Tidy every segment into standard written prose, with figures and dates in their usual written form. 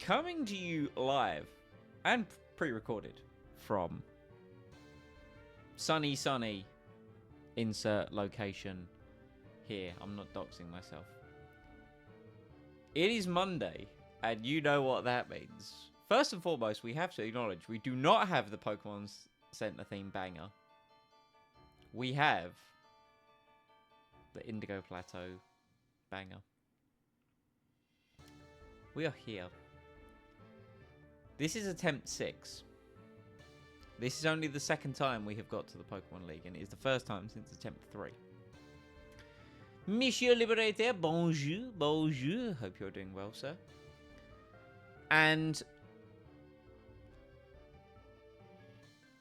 coming to you live and pre-recorded from sunny, insert location here. I'm not doxing myself. It is Monday, and you know what that means. First and foremost, we have to acknowledge we do not have the Pokemon Center theme banger. We have the Indigo Plateau banger. We are here. This is attempt 6. This is only the second time we have got to the Pokemon League, and it is the first time since attempt 3. Monsieur Liberator, bonjour, bonjour. Hope you're doing well, sir. And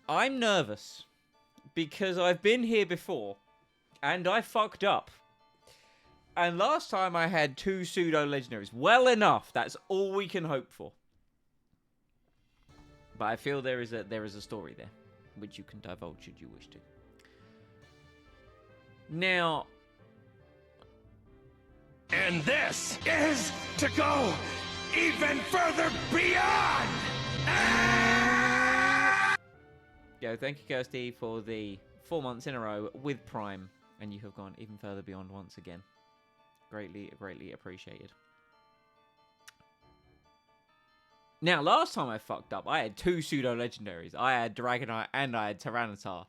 I'm nervous because I've been here before and I fucked up. And last time I had 2 pseudo legendaries. Well enough. That's all we can hope for. But I feel there is a story there, which you can divulge should you wish to. Now, and this is to go even further beyond. Yo, thank you, Kirsty, for the 4 months in a row with Prime, and you have gone even further beyond once again. Greatly, greatly appreciated. Now, last time I fucked up, I had 2 pseudo legendaries. I had Dragonite and I had Tyranitar,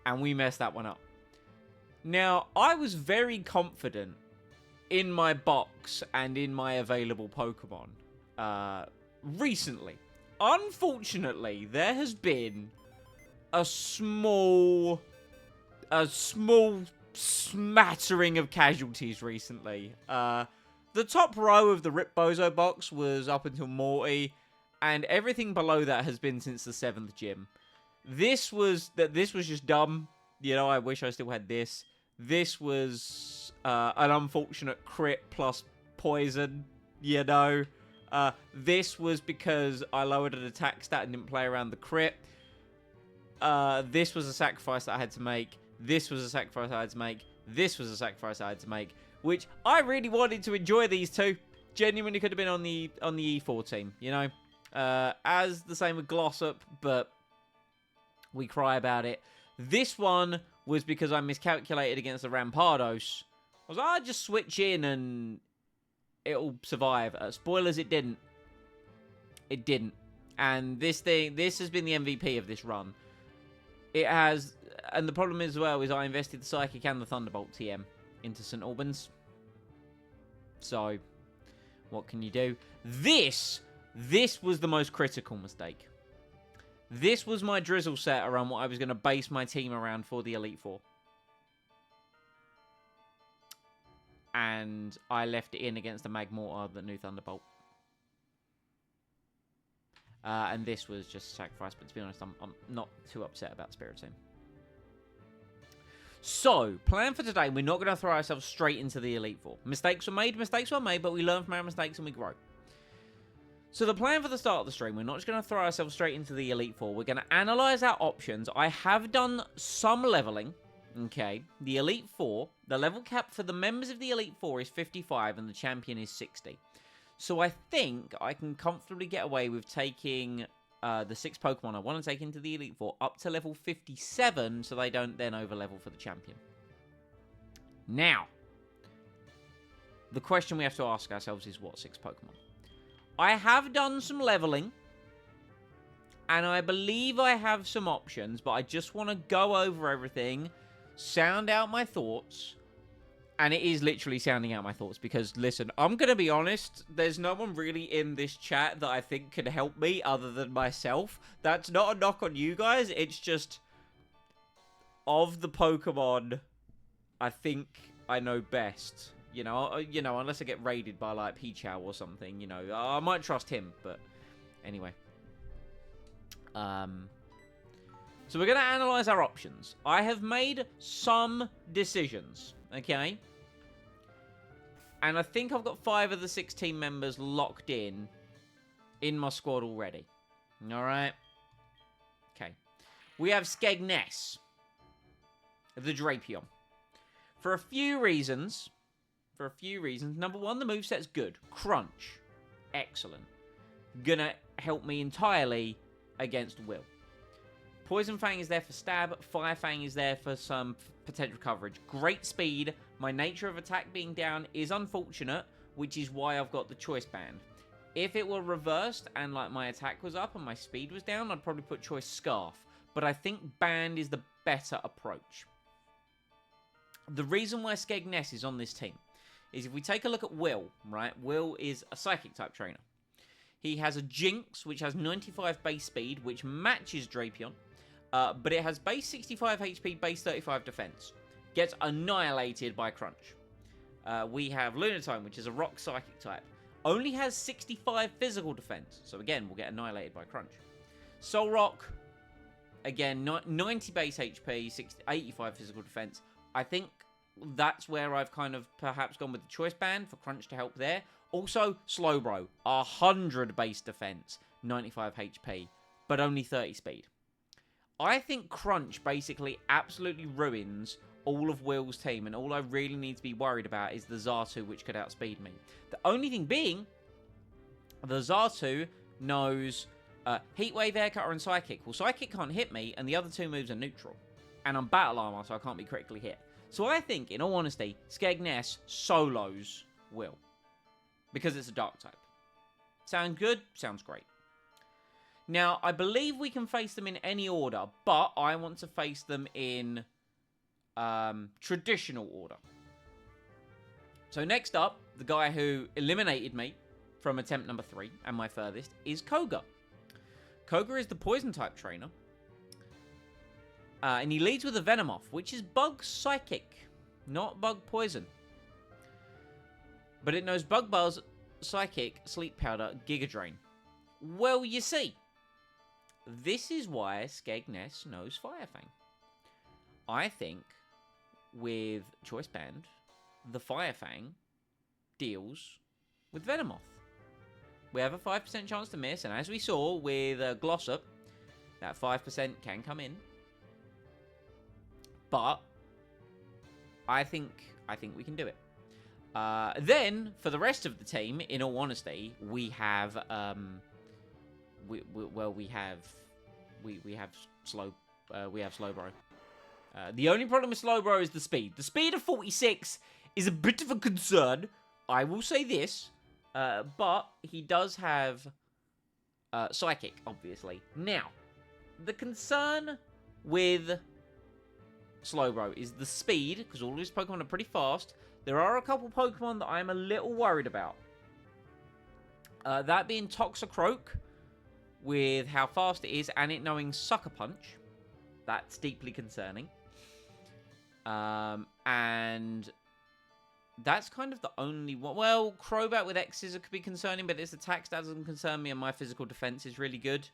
and we messed that one up. Now, I was very confident in my box and in my available Pokemon recently. Unfortunately, there has been a small smattering of casualties recently. The top row of the Rip Bozo box was up until Morty, and everything below that has been since the 7th gym. This was just dumb. You know, I wish I still had this. This was an unfortunate crit plus poison, you know. This was because I lowered an attack stat and didn't play around the crit. This was a sacrifice that I had to make. This was a sacrifice I had to make. This was a sacrifice I had to make. Which I really wanted to enjoy these 2. Genuinely could have been on the E4 team, you know. As the same with Glossop, but we cry about it. This one was because I miscalculated against the Rampardos. I was like, I'll just switch in and it'll survive. Spoilers, it didn't. It didn't. And this has been the MVP of this run. It has, and the problem as well is I invested the Psychic and the Thunderbolt TM into St. Albans. So, what can you do? This was the most critical mistake. This was my drizzle set around what I was going to base my team around for the Elite Four. And I left it in against the Magmortar, the new Thunderbolt. And this was just a sacrifice, but to be honest, I'm not too upset about Spiritomb. So, plan for today, we're not going to throw ourselves straight into the Elite Four. Mistakes were made, but we learn from our mistakes and we grow. So the plan for the start of the stream, we're not just going to throw ourselves straight into the Elite Four. We're going to analyze our options. I have done some leveling, okay? The Elite Four, the level cap for the members of the Elite Four is 55 and the champion is 60. So I think I can comfortably get away with taking the 6 Pokemon I want to take into the Elite Four up to level 57 so they don't then over-level for the champion. Now, the question we have to ask ourselves is what 6 Pokemon? I have done some leveling, and I believe I have some options, but I just want to go over everything, sound out my thoughts, and it is literally sounding out my thoughts, because, listen, I'm going to be honest, there's no one really in this chat that I think can help me other than myself. That's not a knock on you guys, it's just, of the Pokemon, I think I know best. You know, unless I get raided by, like, Pichao or something, you know. I might trust him, but anyway. So we're going to analyze our options. I have made some decisions, okay? And I think I've got 5 of the 6 team members locked in my squad already. All right? Okay. We have Skegness, the Drapion. For a few reasons. Number 1, the moveset's good. Crunch. Excellent. gonna help me entirely against Will. Poison Fang is there for stab. Fire Fang is there for some potential coverage. Great speed. My nature of attack being down is unfortunate, which is why I've got the Choice Band. If it were reversed and like my attack was up and my speed was down, I'd probably put Choice Scarf. But I think Band is the better approach. The reason why Skegness is on this team is if we take a look at Will, right? Will is a Psychic type trainer. He has a Jinx, which has 95 base speed, which matches Drapion. But it has base 65 HP, base 35 defense. Gets annihilated by Crunch. We have Lunatime, which is a Rock Psychic type. Only has 65 physical defense. So again, we'll get annihilated by Crunch. Solrock, again, 90 base HP, 85 physical defense. I think that's where I've kind of perhaps gone with the Choice Band for Crunch to help there. Also, Slowbro, 100 base defense, 95 HP, but only 30 speed. I think Crunch basically absolutely ruins all of Will's team, and all I really need to be worried about is the Xatu, which could outspeed me. The only thing being, the Xatu knows Heat Wave, Air Cutter, and Psychic. Well, Psychic can't hit me, and the other two moves are neutral. And I'm Battle Armor, so I can't be critically hit. So I think, in all honesty, Skegness solos Will. Because it's a Dark type. Sound good? Sounds great. Now, I believe we can face them in any order, but I want to face them in traditional order. So next up, the guy who eliminated me from attempt number 3, and my furthest, is Koga. Koga is the Poison type trainer. And he leads with a Venomoth, which is Bug Psychic, not Bug Poison. But it knows Bug Buzz, Psychic, Sleep Powder, Giga Drain. Well, you see, this is why Skegness knows Fire Fang. I think with Choice Band, the Fire Fang deals with Venomoth. We have a 5% chance to miss, and as we saw with Glossop, that 5% can come in. But I think we can do it. Then for the rest of the team, in all honesty, we have we have Slowbro. The only problem with Slowbro is the speed. The speed of 46 is a bit of a concern. I will say this, but he does have Psychic, obviously. Now, the concern with Slowbro is the speed, because all of his Pokemon are pretty fast. There are a couple Pokemon that I'm a little worried about. That being Toxicroak, with how fast it is, and it knowing Sucker Punch. That's deeply concerning. And that's kind of the only one. Well, Crobat with X's could be concerning, but its attack doesn't concern me, and my physical defense is really good.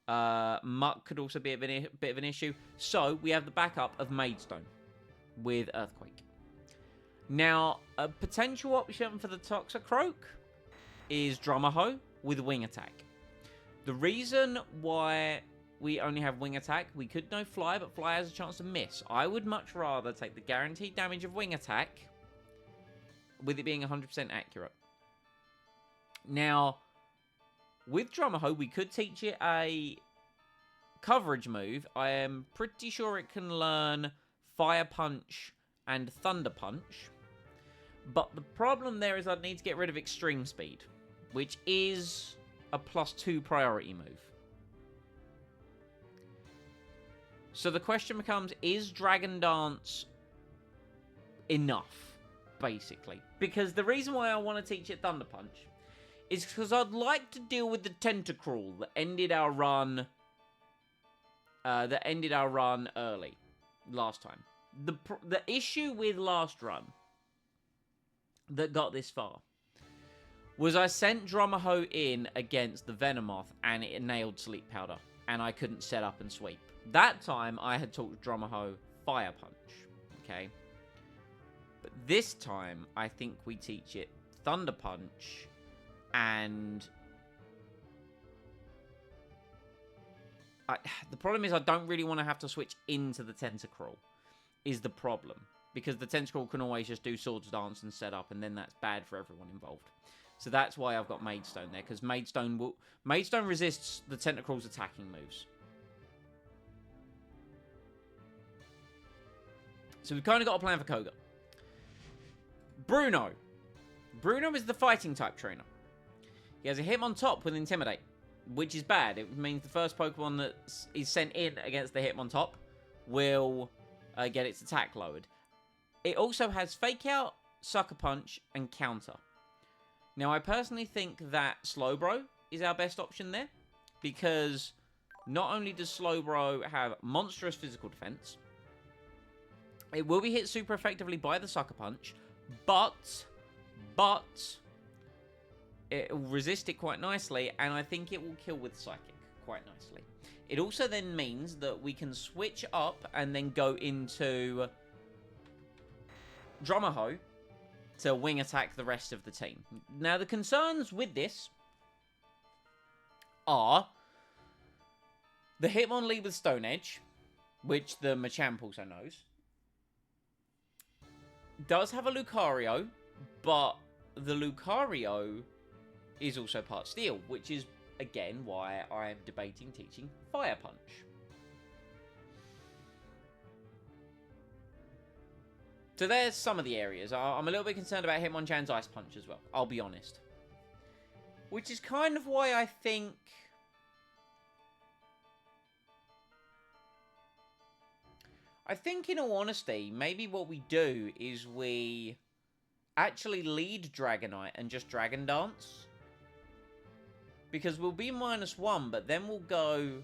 Muck could also be a bit of an issue. So, we have the backup of Maidstone with Earthquake. Now, a potential option for the Toxicroak is Drummerho with Wing Attack. The reason why we only have Wing Attack, we could know Fly, but Fly has a chance to miss. I would much rather take the guaranteed damage of Wing Attack with it being 100% accurate. Now, with Drummerho, we could teach it a coverage move. I am pretty sure it can learn Fire Punch and Thunder Punch. But the problem there is I'd need to get rid of Extreme Speed, which is a +2 priority move. So the question becomes, is Dragon Dance enough, basically? Because the reason why I want to teach it Thunder Punch is because I'd like to deal with the Tentacruel that ended our run early last time. The issue with last run that got this far was I sent Drummerho in against the Venomoth and it nailed Sleep Powder, and I couldn't set up and sweep. That time I had taught Drummerho Fire Punch, okay? But this time I think we teach it Thunder Punch, and the problem is I don't really want to have to switch into the Tentacruel, is the problem. Because the Tentacruel can always just do Swords Dance and set up, and then that's bad for everyone involved. So that's why I've got Maidstone there, because Maidstone resists the Tentacruel's attacking moves. So we've kind of got a plan for Koga. Bruno. Bruno is the fighting type trainer. He has a Hitmontop with Intimidate, which is bad. It means the first Pokemon that is sent in against the Hitmontop will get its attack lowered. It also has Fake Out, Sucker Punch, and Counter. Now, I personally think that Slowbro is our best option there, because not only does Slowbro have monstrous physical defense, it will be hit super effectively by the Sucker Punch, but it will resist it quite nicely, and I think it will kill with Psychic quite nicely. It also then means that we can switch up and then go into Drummerho to wing attack the rest of the team. Now, the concerns with this are the Hitmonlee with Stone Edge, which the Machamp also knows, does have a Lucario, but the Lucario is also part Steel, which is, again, why I am debating teaching Fire Punch. So there's some of the areas. I'm a little bit concerned about Hitmonchan's Ice Punch as well, I'll be honest. Which is kind of why I think in all honesty, maybe what we do is we actually lead Dragonite and just Dragon Dance. Because we'll be -1, but then we'll go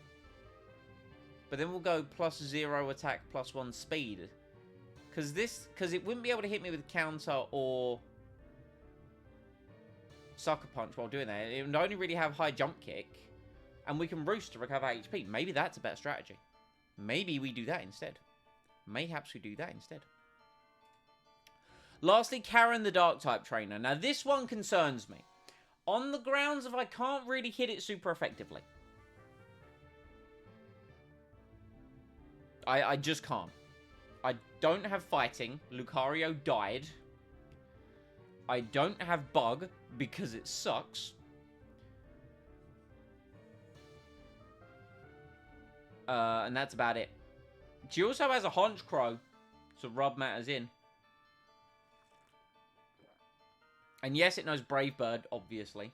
+0 attack, +1 speed. Because it wouldn't be able to hit me with Counter or Sucker Punch while doing that. It would only really have high jump kick, and we can Roost to recover HP. Maybe that's a better strategy. Maybe we do that instead. Mayhaps we do that instead. Lastly, Karen the Dark-type trainer. Now, this one concerns me. On the grounds of I can't really hit it super effectively. I just can't. I don't have Fighting. Lucario died. I don't have Bug because it sucks. And that's about it. She also has a Honchkrow, so rub matters in. And yes, it knows Brave Bird, obviously.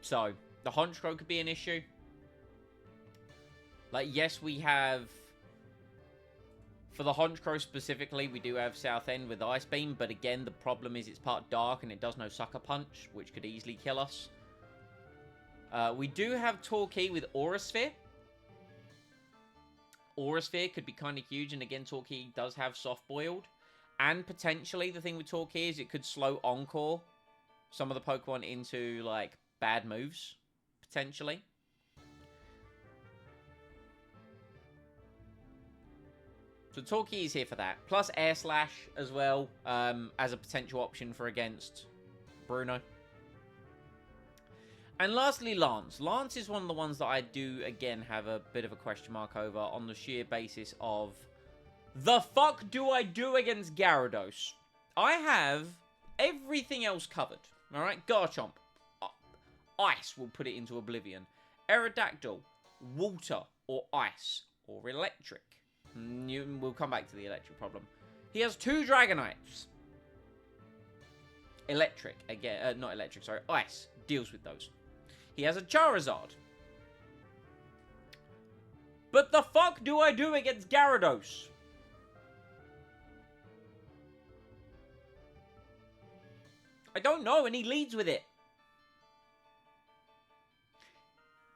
So, the Honchkrow could be an issue. Like, yes, we have... For the Honchkrow specifically, we do have South End with Ice Beam, but again, the problem is it's part Dark and it does no Sucker Punch, which could easily kill us. We do have Torquay with Aura Sphere. Aura Sphere could be kind of huge, and again, Torquay does have Soft Boiled. And potentially, the thing with Torquay is it could slow Encore some of the Pokemon into, like, bad moves, potentially. So Torquay is here for that. Plus Air Slash as well, as a potential option for against Bruno. And lastly, Lance. Lance is one of the ones that I do, again, have a bit of a question mark over on the sheer basis of the fuck do I do against Gyarados? I have everything else covered. Alright, Garchomp. Ice will put it into oblivion. Aerodactyl, water, or ice, or electric. We'll come back to the electric problem. He has 2 Dragonites. Electric, again, not electric, sorry, ice, deals with those. He has a Charizard. But the fuck do I do against Gyarados? I don't know, and he leads with it.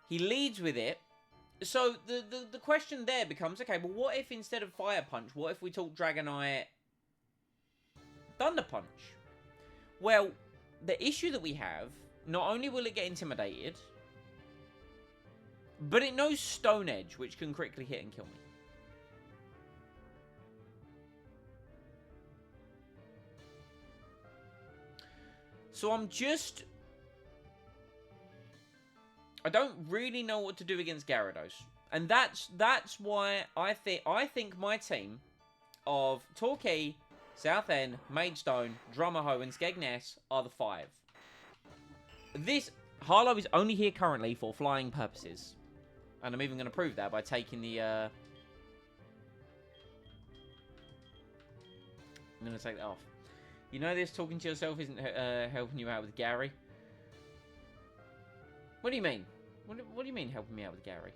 He leads with it. So, the question there becomes, okay, well, what if instead of Fire Punch, what if we taught Dragonite Thunder Punch? Well, the issue that we have, not only will it get intimidated, but it knows Stone Edge, which can critically hit and kill me. So I don't really know what to do against Gyarados. And that's why I think my team of Torquay, Southend, Maidstone, Drummerho, and Skegness are the 5. This Harlow is only here currently for flying purposes. And I'm even going to prove that by taking the... I'm going to take that off. You know this talking to yourself isn't helping you out with Gary? What do you mean? What do you mean helping me out with Gary?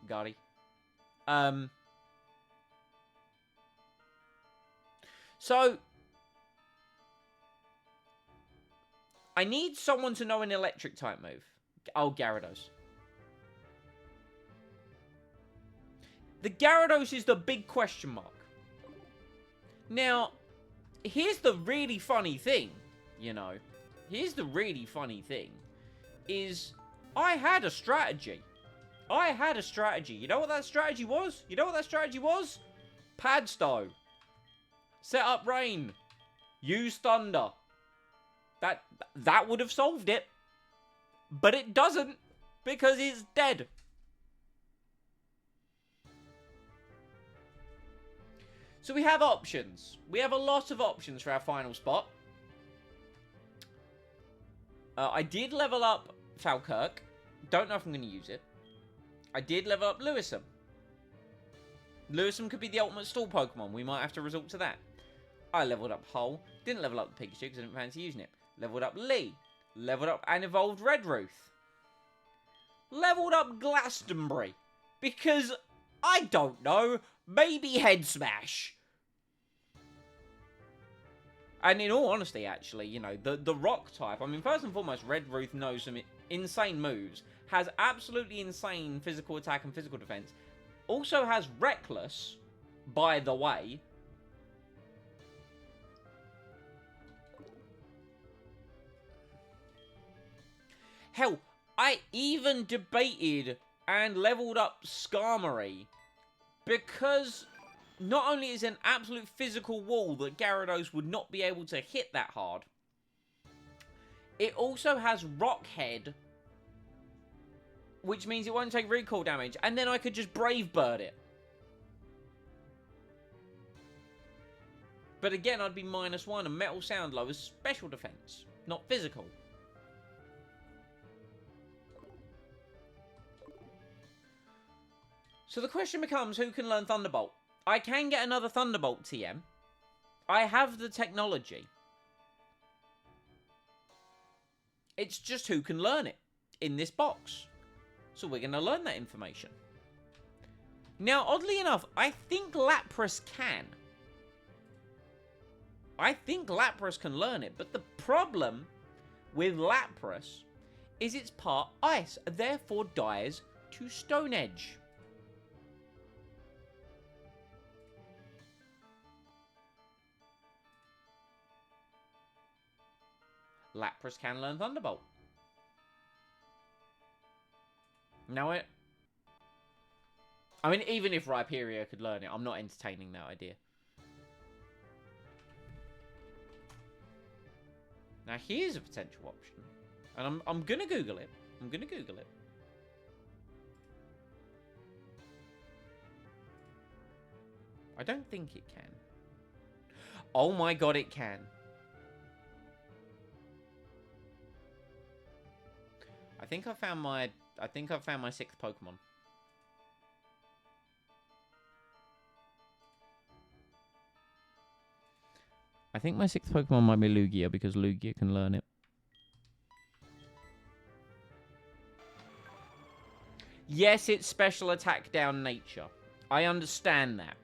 Gary? So... I need someone to know an electric type move. Oh, Gyarados. The Gyarados is the big question mark. Now, here's the really funny thing, you know. Here's the really funny thing. Is, I had a strategy. I had a strategy. You know what that strategy was? You know what that strategy was? Padstow. Set up Rain. Use Thunder. That would have solved it. But it doesn't. Because it's dead. So we have options. We have a lot of options for our final spot. I did level up Falkirk. Don't know if I'm going to use it. I did level up Lewisham. Lewisham could be the ultimate stall Pokemon. We might have to resort to that. I leveled up Hull. Didn't level up the Pikachu because I didn't fancy using it. Leveled up Lee. Leveled up and evolved Redruth. Leveled up Glastonbury. Because, I don't know, maybe Head Smash. And in all honesty, actually, you know, the rock type, I mean, first and foremost, Redruth knows some insane moves. Has absolutely insane physical attack and physical defense. Also has Reckless, by the way. Hell, I even debated and leveled up Skarmory because not only is it an absolute physical wall that Gyarados would not be able to hit that hard, it also has Rock Head, which means it won't take recoil damage, and then I could just Brave Bird it. But again, I'd be -1, and Metal Sound lowers special defense, not physical. So the question becomes, who can learn Thunderbolt? I can get another Thunderbolt TM. I have the technology. It's just who can learn it in this box. So we're going to learn that information. Now, oddly enough, I think Lapras can. I think Lapras can learn it. But the problem with Lapras is it's part ice, therefore dies to Stone Edge. Lapras can learn Thunderbolt. Now I mean, even if Rhyperior could learn it, I'm not entertaining that idea. Now here's a potential option. And I'm gonna Google it. I'm gonna Google it. I don't think it can. Oh my god, it can. I think I found my 6th Pokemon. I think my 6th Pokemon might be Lugia because Lugia can learn it. Yes, it's special attack down nature. I understand that.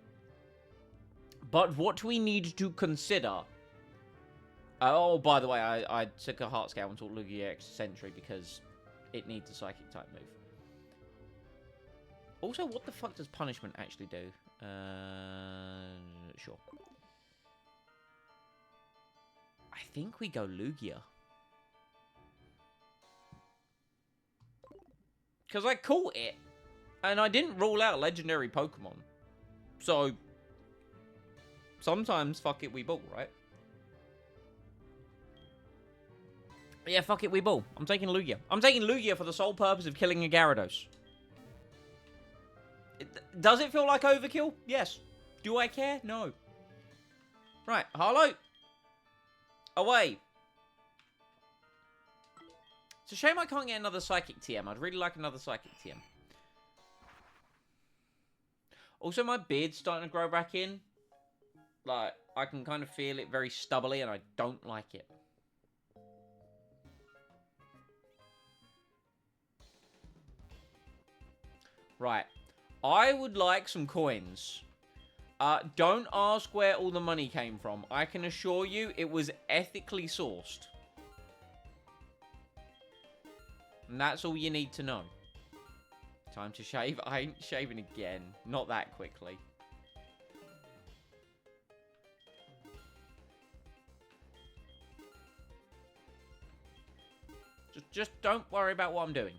But what we need to consider... oh, by the way, I took a Heart Scale and taught Lugia X Sentry because... it needs a Psychic type move. Also, what the fuck does Punishment actually do? Sure. I think we go Lugia. Because I caught it. And I didn't rule out legendary Pokemon. So, sometimes, fuck it, we ball, right? Yeah, fuck it, we ball. I'm taking Lugia. I'm taking Lugia for the sole purpose of killing a Gyarados. Does it feel like overkill? Yes. Do I care? No. Right, Harlow. Away. It's a shame I can't get another Psychic TM. I'd really like another Psychic TM. Also, my beard's starting to grow back in. Like, I can kind of feel it very stubbly, and I don't like it. Right. I would like some coins. Don't ask where all the money came from. I can assure you it was ethically sourced. And that's all you need to know. Time to shave. I ain't shaving again. Not that quickly. Just don't worry about what I'm doing.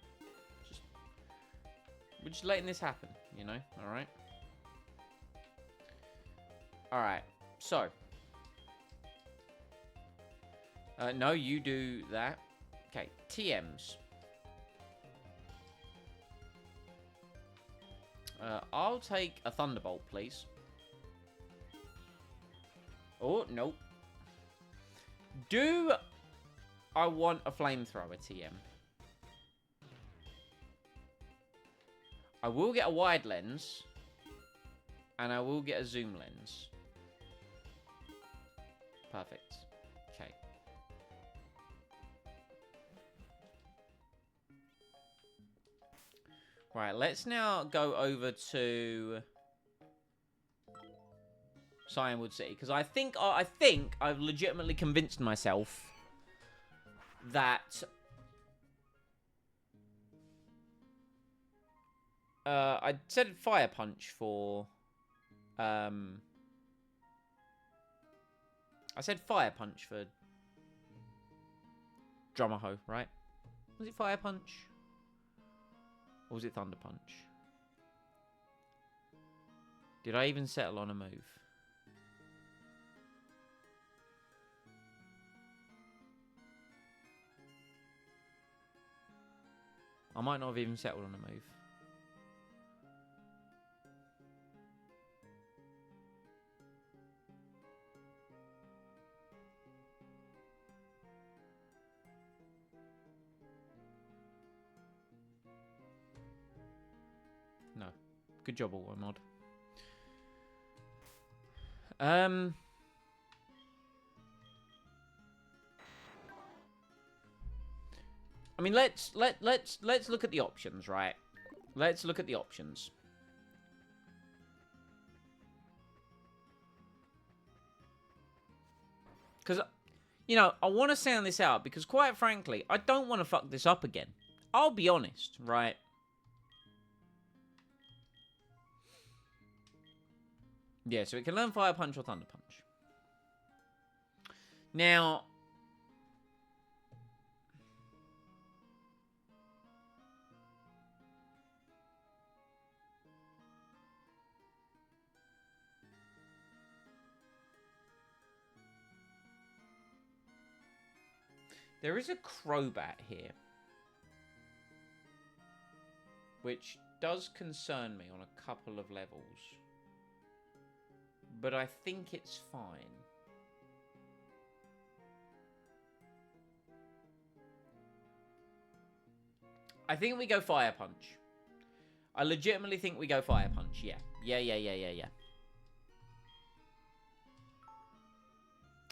We're just letting this happen, you know? Alright? Alright. So. No, you do that. Okay, TMs. I'll take a Thunderbolt, please. Oh, nope. Do I want a Flamethrower TM? I will get a wide lens. And I will get a zoom lens. Perfect. Okay. Right, let's now go over to Cyanwood City. Because I think I've legitimately convinced myself that I said Fire Punch for I said Fire Punch for Drummerho, right? Was it Fire Punch? Or was it Thunder Punch? Did I even settle on a move? I might not have even settled on a move. No. Good job, Auto Mod. I mean, let's look at the options, right? Let's look at the options. Because, you know, I want to sound this out because, quite frankly, I don't want to fuck this up again. I'll be honest, right? Yeah, so it can learn Fire Punch or Thunder Punch. Now, there is a Crobat here, which does concern me on a couple of levels. But I think it's fine. I think we go Fire Punch. I legitimately think we go Fire Punch. Yeah. Yeah.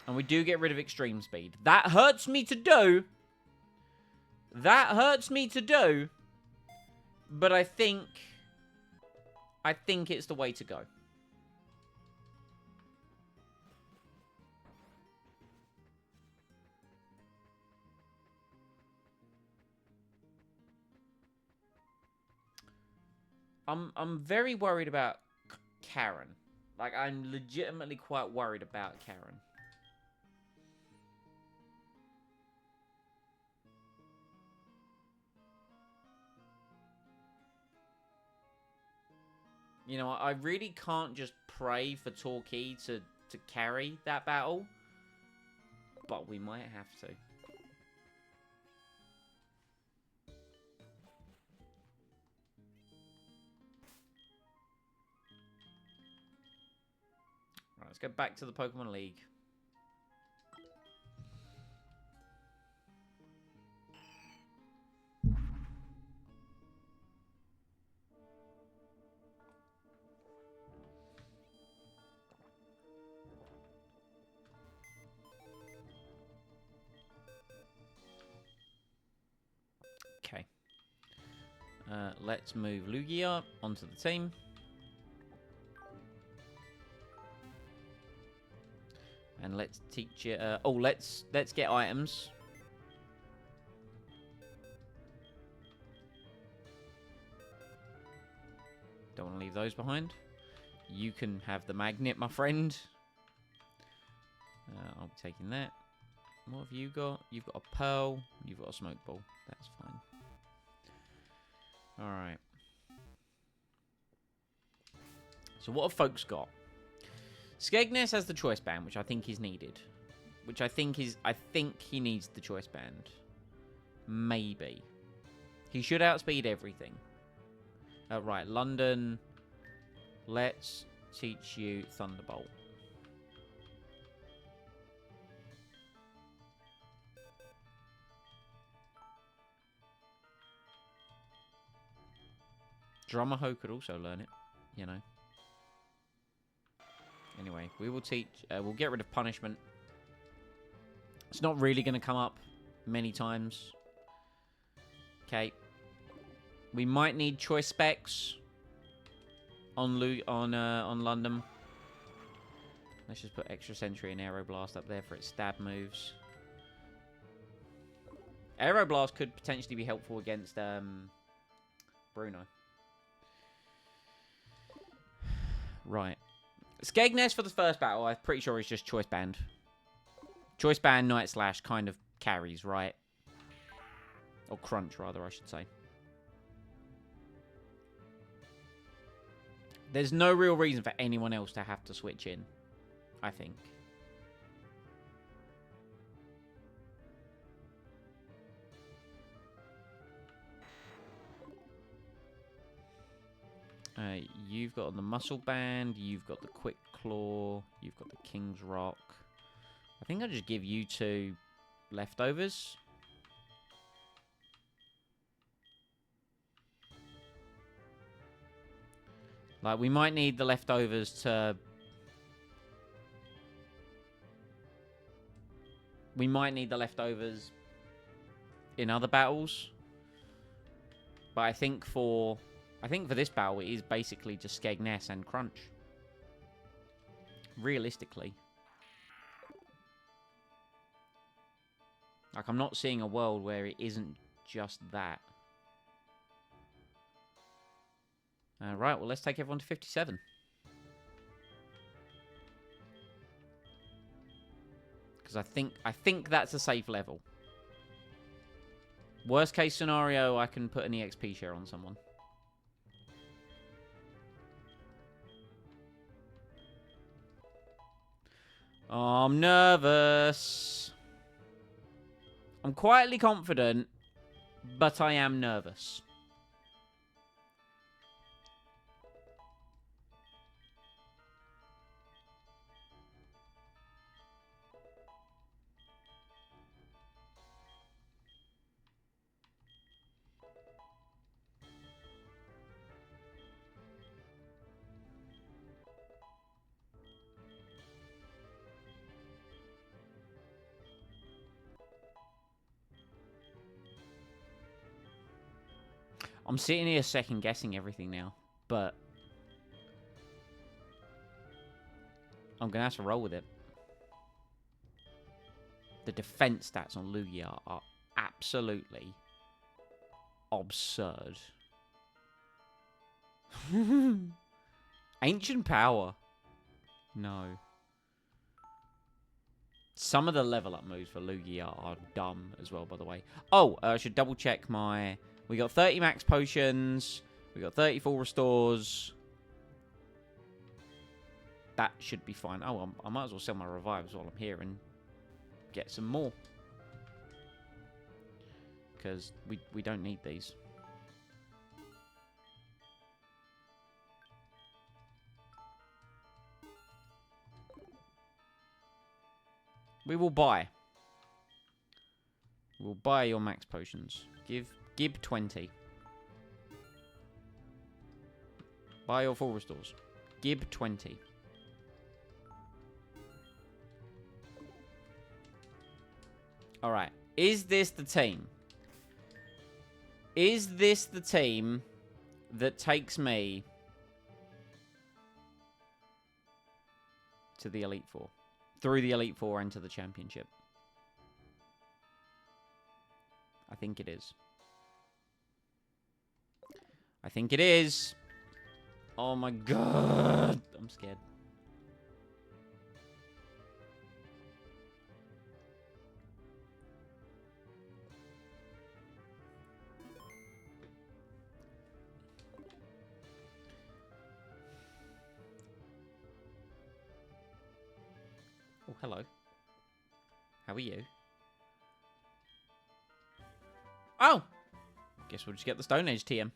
And we do get rid of Extreme Speed. That hurts me to do. That hurts me to do. But I think it's the way to go. I'm very worried about Karen. Like, I'm legitimately quite worried about Karen. You know, I really can't just pray for Torquay to carry that battle. But we might have to. let's go back to the Pokemon League. Okay. Let's move Lugia onto the team. And let's teach it. Let's get items. Don't want to leave those behind. You can have the magnet, my friend. I'll be taking that. What have you got? You've got a pearl. You've got a smoke ball. That's fine. All right. So what have folks got? Skegness has the choice band, which I think is needed. I think he needs the choice band. Maybe. He should outspeed everything. Right, London. Let's teach you Thunderbolt. Drummerho could also learn it, you know. Anyway, we will teach... we'll get rid of punishment. It's not really going to come up many times. Okay. We might need choice specs on London. Let's just put extra sentry and Aeroblast up there for its stab moves. Aeroblast could potentially be helpful against Bruno. Right. Skegness for the first battle, I'm pretty sure is just Choice Band. Choice Band, Night Slash kind of carries, right? Or Crunch, rather, I should say. There's no real reason for anyone else to have to switch in, I think. You've got the Muscle Band, you've got the Quick Claw, you've got the King's Rock. I think I'll just give you two leftovers. Like, we might need the leftovers to... We might need the leftovers in other battles. But I think for this battle, it is basically just Skegness and Crunch. Realistically. Like, I'm not seeing a world where it isn't just that. Right, well, let's take everyone to 57. Because I think that's a safe level. Worst case scenario, I can put an EXP share on someone. Oh, I'm nervous. I'm quietly confident, but I am nervous. I'm sitting here second guessing everything now, but I'm going to have to roll with it. The defense stats on Lugia are absolutely absurd. Ancient Power. No. Some of the level up moves for Lugia are dumb as well, by the way. Oh, I should double check my... We got 30 max potions. We got 30 full restores. That should be fine. Oh, I might as well sell my revives while I'm here and get some more. Because we don't need these. We will buy. We'll buy your max potions. Give 20. Buy your full restores. Give 20. Alright. Is this the team? Is this the team that takes me to the Elite Four? Through the Elite Four into the Championship? I think it is. I think it is. Oh my god. I'm scared. Oh, hello. How are you? Oh! Guess we'll just get the Stone Age TM.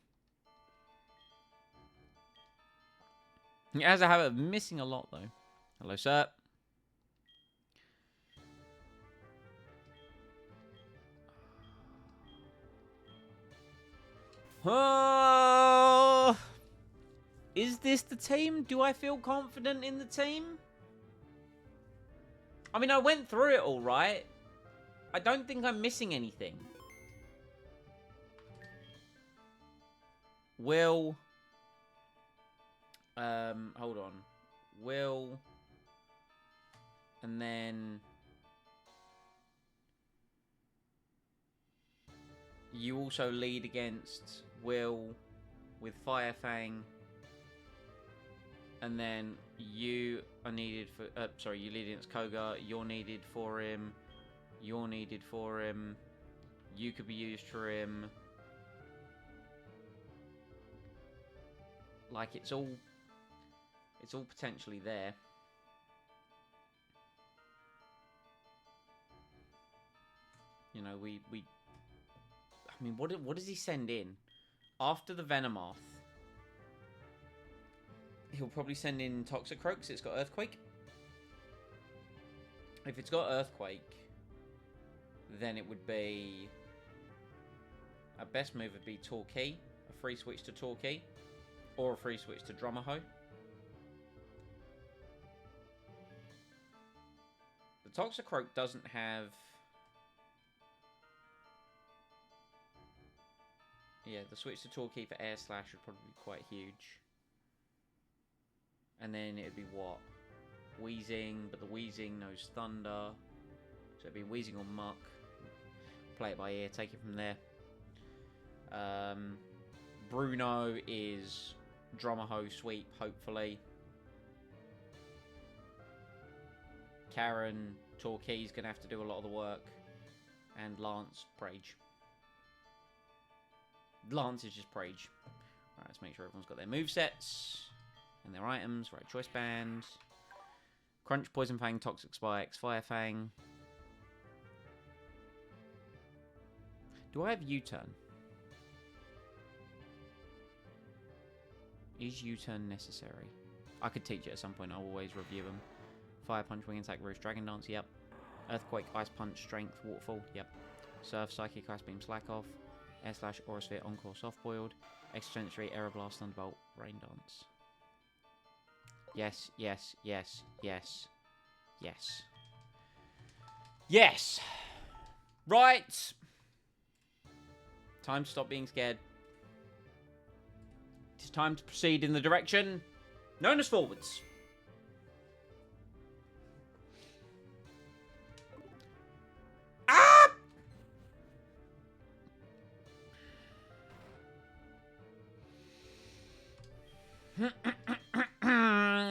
He has a habit of missing a lot, though. Hello, sir. Oh! Is this the team? Do I feel confident in the team? I mean, I went through it all right. I don't think I'm missing anything. Will... hold on. Will... And then... You also lead against Will with Fire Fang. And then you are needed for... sorry, you lead against Koga. You're needed for him. You're needed for him. You could be used for him. Like, it's all potentially there. You know, we I mean, what does he send in? After the Venomoth, he'll probably send in Toxicroak because it's got Earthquake. If it's got Earthquake, then it would be... Our best move would be Torquay, a free switch to Torquay, or a free switch to Drummerho. The Toxicroak doesn't have... Yeah, the switch to Torquay for Air Slash would probably be quite huge. And then it'd be what? Wheezing, but the Wheezing knows Thunder. So it'd be Wheezing or Muck. Play it by ear, take it from there. Bruno is Drummerho Sweep, hopefully. Karen, Torquay's going to have to do a lot of the work. And Lance, Prage. Lance is just Prage. Right, let's make sure everyone's got their movesets and their items. Right, Choice Band. Crunch, Poison Fang, Toxic Spikes, Fire Fang. Do I have U-Turn? Is U-Turn necessary? I could teach it at some point. I'll always review them. Fire Punch, Wing Attack, Roost, Dragon Dance, yep. Earthquake, Ice Punch, Strength, Waterfall, yep. Surf, Psychic, Ice Beam, Slack Off. Air Slash, Aura Sphere, Encore, Soft Boiled. Extrasensory, Aero Blast, Thunderbolt, Rain Dance. Yes, yes, yes, yes, yes. Yes! Right! Time to stop being scared. It is time to proceed in the direction known as forwards. Ah!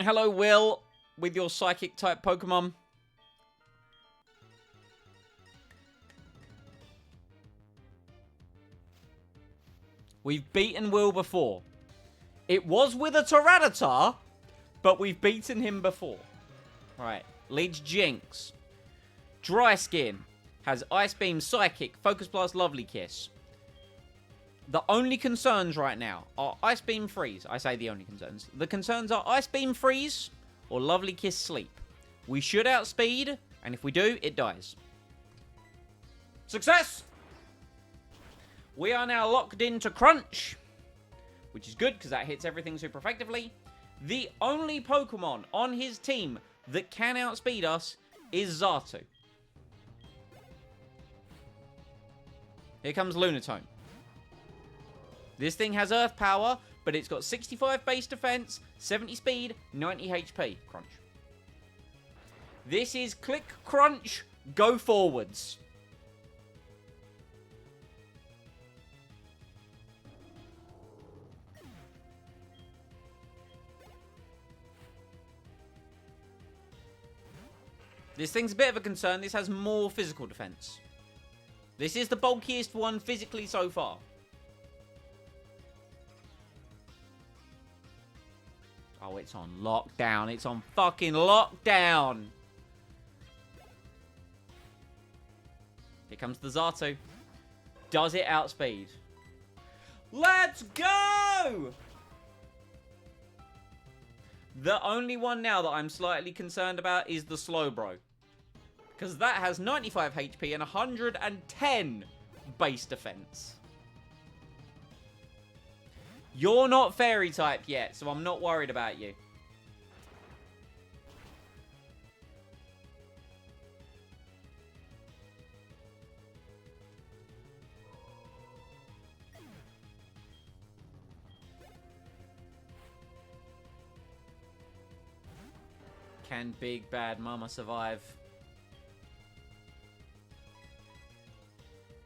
Hello, Will, with your psychic type Pokemon. We've beaten Will before. It was with a Tyranitar, but we've beaten him before. Right, leads Jinx. Dry Skin has Ice Beam, Psychic, Focus Blast, Lovely Kiss. The only concerns right now are Ice Beam Freeze. I say the only concerns. The concerns are Ice Beam Freeze or Lovely Kiss Sleep. We should outspeed And if we do, it dies. Success! We are now locked into Crunch, which is good because that hits everything super effectively. The only Pokemon on his team that can outspeed us is Johto. Here comes Lunatone. This thing has Earth Power, but it's got 65 base defense, 70 speed, 90 HP. Crunch. This is click, crunch, go forwards. This thing's a bit of a concern. This has more physical defense. This is the bulkiest one physically so far. Oh, it's on lockdown. It's on fucking lockdown. Here comes the Johto. Does it outspeed? Let's go! The only one now that I'm slightly concerned about is the Slowbro. Because that has 95 HP and 110 base defense. You're not fairy type yet, so I'm not worried about you. Can Big Bad Mama survive?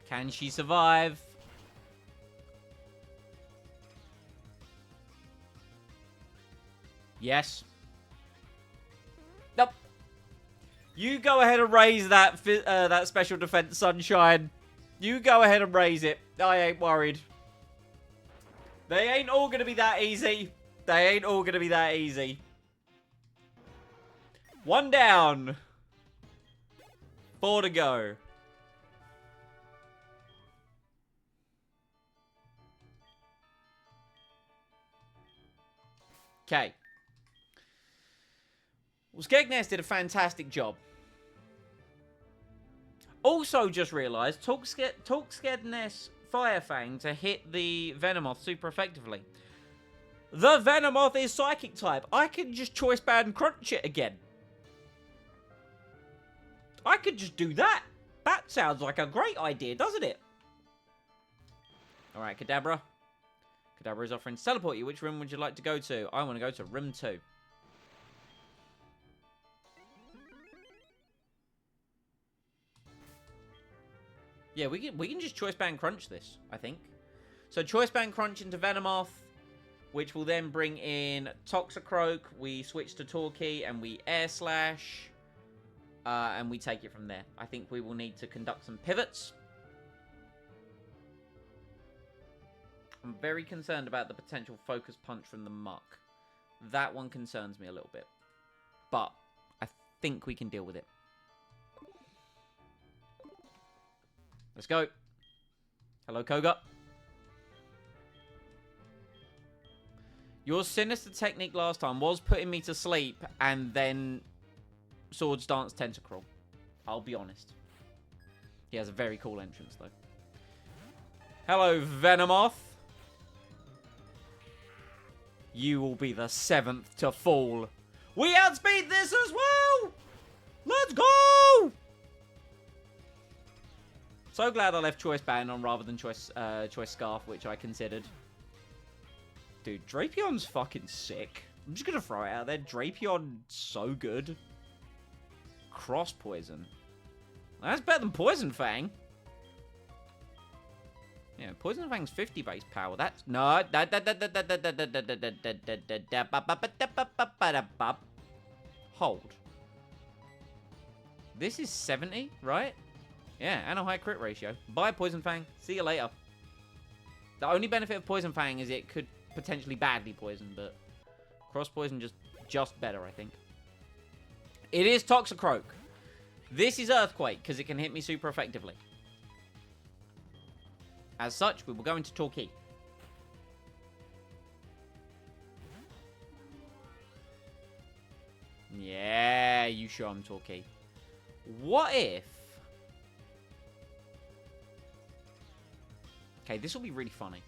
Can she survive? Yes. Nope. You go ahead and raise that that special defense, Sunshine. You go ahead and raise it. I ain't worried. They ain't all gonna be that easy. They ain't all gonna be that easy. One down. 4 to go. Okay. Well, Skegness did a fantastic job. Also just realised, took Skegness Firefang to hit the Venomoth super effectively. The Venomoth is Psychic type. I can just Choice Band and Crunch it again. I could just do that. That sounds like a great idea, doesn't it? Alright, Kadabra. Kadabra is offering to teleport you. Which room would you like to go to? I want to go to room 2. Yeah, we can just Choice Band Crunch this, I think. So Choice Band Crunch into Venomoth, which will then bring in Toxicroak. We switch to Torquay and we Air Slash. And we take it from there. I think we will need to conduct some pivots. I'm very concerned about the potential Focus Punch from the Muck. That one concerns me a little bit. But I think we can deal with it. Let's go. Hello, Koga. Your Sinister technique last time was putting me to sleep and then Swords Dance Tentacruel. I'll be honest. He has a very cool entrance, though. Hello, Venomoth. You will be the 7th to fall. We outspeed this as well! Let's go! So glad I left Choice Band on rather than Choice Scarf, which I considered. Dude, Drapion's fucking sick. I'm just gonna throw it out there. Drapion, so good. Cross Poison. That's better than Poison Fang. Yeah, Poison Fang's 50 base power. That's no. Hold. This is 70, right? Yeah, and a high crit ratio. Bye, Poison Fang. See you later. The only benefit of Poison Fang is it could potentially badly poison, but Cross Poison just better, I think. It is Toxicroak. This is Earthquake, because it can hit me super effectively. As such, we will go into Torquay. Yeah, you show him, Torquay. What if... Okay, this will be really funny.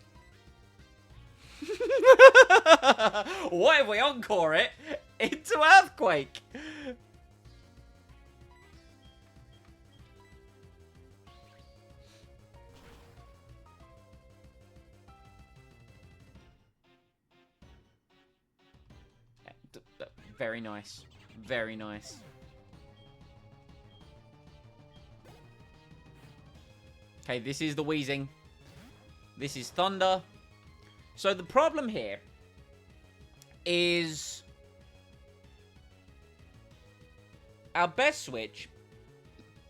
What if we encore it into Earthquake? Very nice. Very nice. Okay, this is the wheezing. This is thunder. So the problem here is our best switch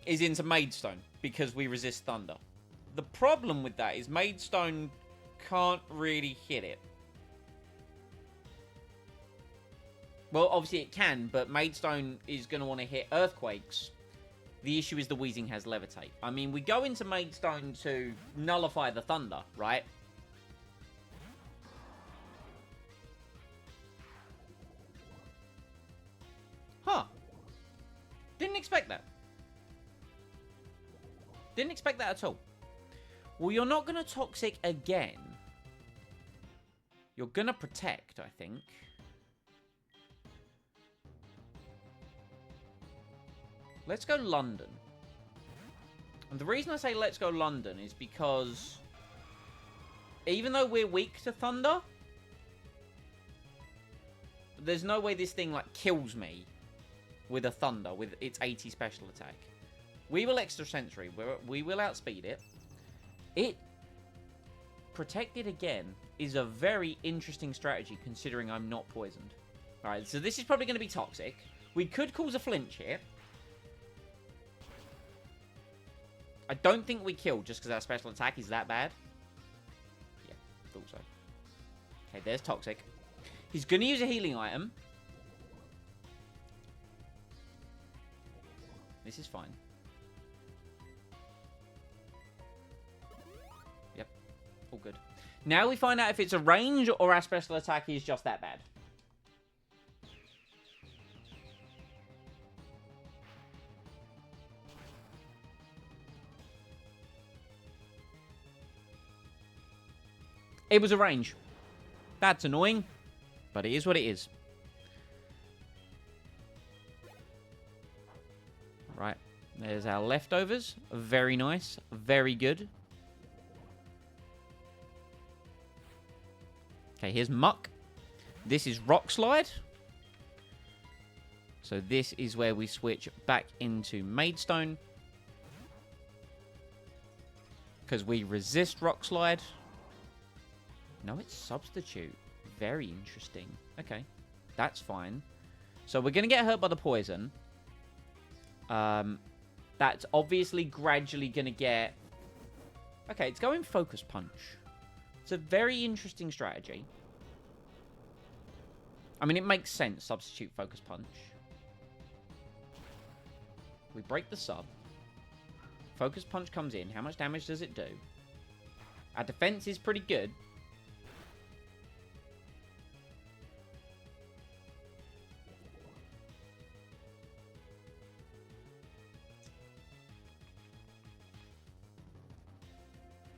is into Maidstone because we resist thunder. The problem with that is Maidstone can't really hit it. Well, obviously it can, but Maidstone is going to want to hit Earthquakes. The issue is the Weezing has Levitate. I mean, we go into Maidstone to nullify the Thunder, right? Huh. Didn't expect that. Didn't expect that at all. Well, you're not going to Toxic again. You're going to Protect, I think. Let's go London. And the reason I say let's go London is because even though we're weak to Thunder, there's no way this thing, like, kills me with a Thunder, with its 80 special attack. We will Extra Sensory. We will outspeed it. It Protected again is a very interesting strategy considering I'm not poisoned. Alright, so this is probably going to be Toxic. We could cause a flinch here. I don't think we kill just because our special attack is that bad. Yeah, thought so. Okay, there's Toxic. He's going to use a healing item. This is fine. Yep, all good. Now we find out if it's a range or our special attack is just that bad. It was a range. That's annoying, but it is what it is. Right, there's our leftovers. Very nice, very good. Okay, here's Muck. This is Rock Slide. So this is where we switch back into Maidstone. Because we resist Rock Slide. No, it's Substitute. Very interesting. Okay, that's fine. So we're going to get hurt by the poison. That's obviously gradually going to get... Okay, it's going Focus Punch. It's a very interesting strategy. I mean, it makes sense. Substitute Focus Punch. We break the sub. Focus Punch comes in. How much damage does it do? Our defense is pretty good.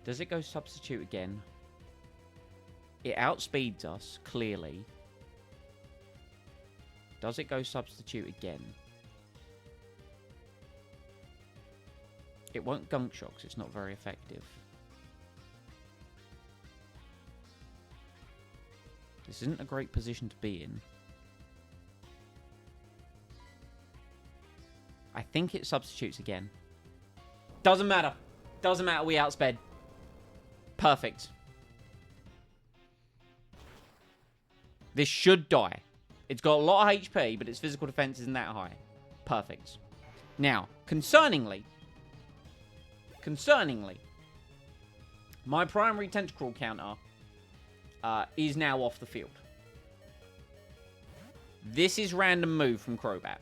Does it go Substitute again? It outspeeds us, clearly. Does it go Substitute again? It won't Gunk Shock, so it's not very effective. This isn't a great position to be in. I think it Substitutes again. Doesn't matter. Doesn't matter, we outsped. Perfect. This should die. It's got a lot of HP, but its physical defense isn't that high. Perfect. Now, concerningly, my primary Tentacruel counter is now off the field. This is random move from Crobat.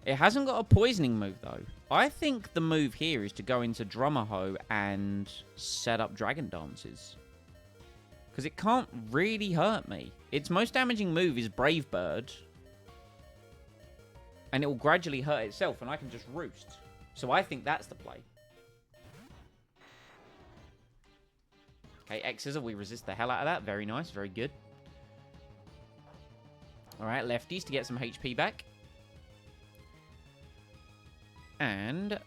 It hasn't got a poisoning move, though. I think the move here is to go into Drummerho and set up Dragon Dances. Because it can't really hurt me. Its most damaging move is Brave Bird. And it will gradually hurt itself, and I can just roost. So I think that's the play. Okay, X-Scissor, we resist the hell out of that. Very nice, very good. Alright, lefties to get some HP back. And